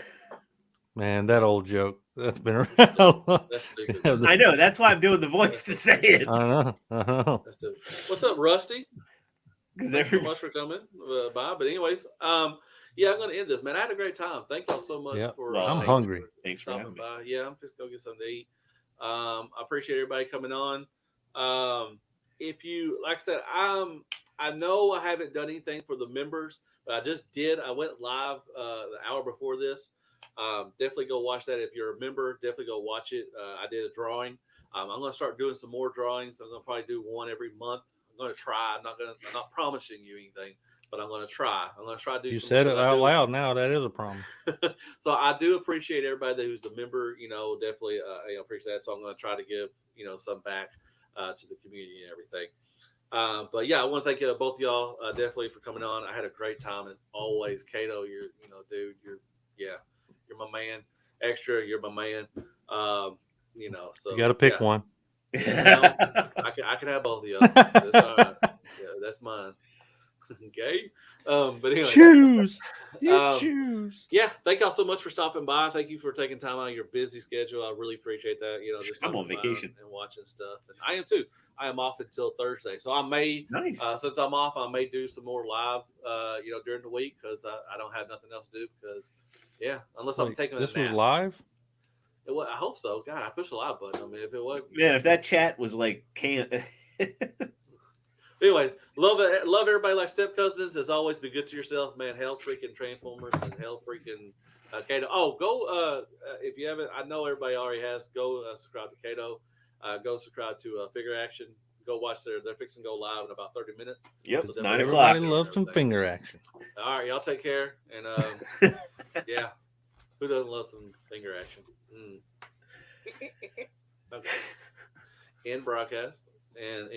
Man, that old joke. That's been around. That's stupid. I know. That's why I'm doing the voice to say it. I know. That's stupid. What's up, Rusty? Because Thanks so much for coming by. But anyways, yeah, I'm gonna end this, man. I had a great time. Thank y'all so much Yeah. for. Well, I'm thanks hungry. Thanks for stopping having me. by. Yeah, I'm just gonna get something to eat. I appreciate everybody coming on. If you, like I said, I know I haven't done anything for the members, but I just did. I went live the hour before this. Definitely go watch that. If you're a member, definitely go watch it. I did a drawing. I'm going to start doing some more drawings. I'm going to probably do one every month. I'm going to try. I'm not promising you anything, but I'm going to try. I'm going to try to do. You some said it because I out do- loud now. That is a problem. So I do appreciate everybody who's a member. Definitely appreciate that. So I'm going to try to give some back to the community and everything. But yeah, I want to thank you both of y'all definitely for coming on. I had a great time as always. Kato, dude, you're my man. Extra, you're my man. So You got to pick yeah, one. well, I can have both of y'all. That's all right. Yeah, that's mine. Okay. But anyway, Choose. You um, choose. yeah, thank y'all so much for stopping by. Thank you for taking time out of your busy schedule. I really appreciate that. Just I'm on talking about vacation. and watching stuff. And I am too. I am off until Thursday, so I may, Nice. since I'm off, I may do some more live, during the week because I don't have nothing else to do. Because yeah, unless I'm Wait, taking a this nap. was live? I hope so. God, I pushed the live button. I mean, if it was, Man, if that chat was like Anyway, love everybody like step cousins. As always, be good to yourself, man. Hell freaking Transformers and hell freaking Kato. Oh, go if you haven't. I know everybody already has. Go subscribe to Kato. Go subscribe to Figure Action. Go watch they're fixing to go live in about 30 minutes. Yep, So it's definitely 9 go o'clock. watch Everybody it and loves some everything. finger action. All right, y'all take care. And yeah, who doesn't love some finger action? Okay. In broadcast and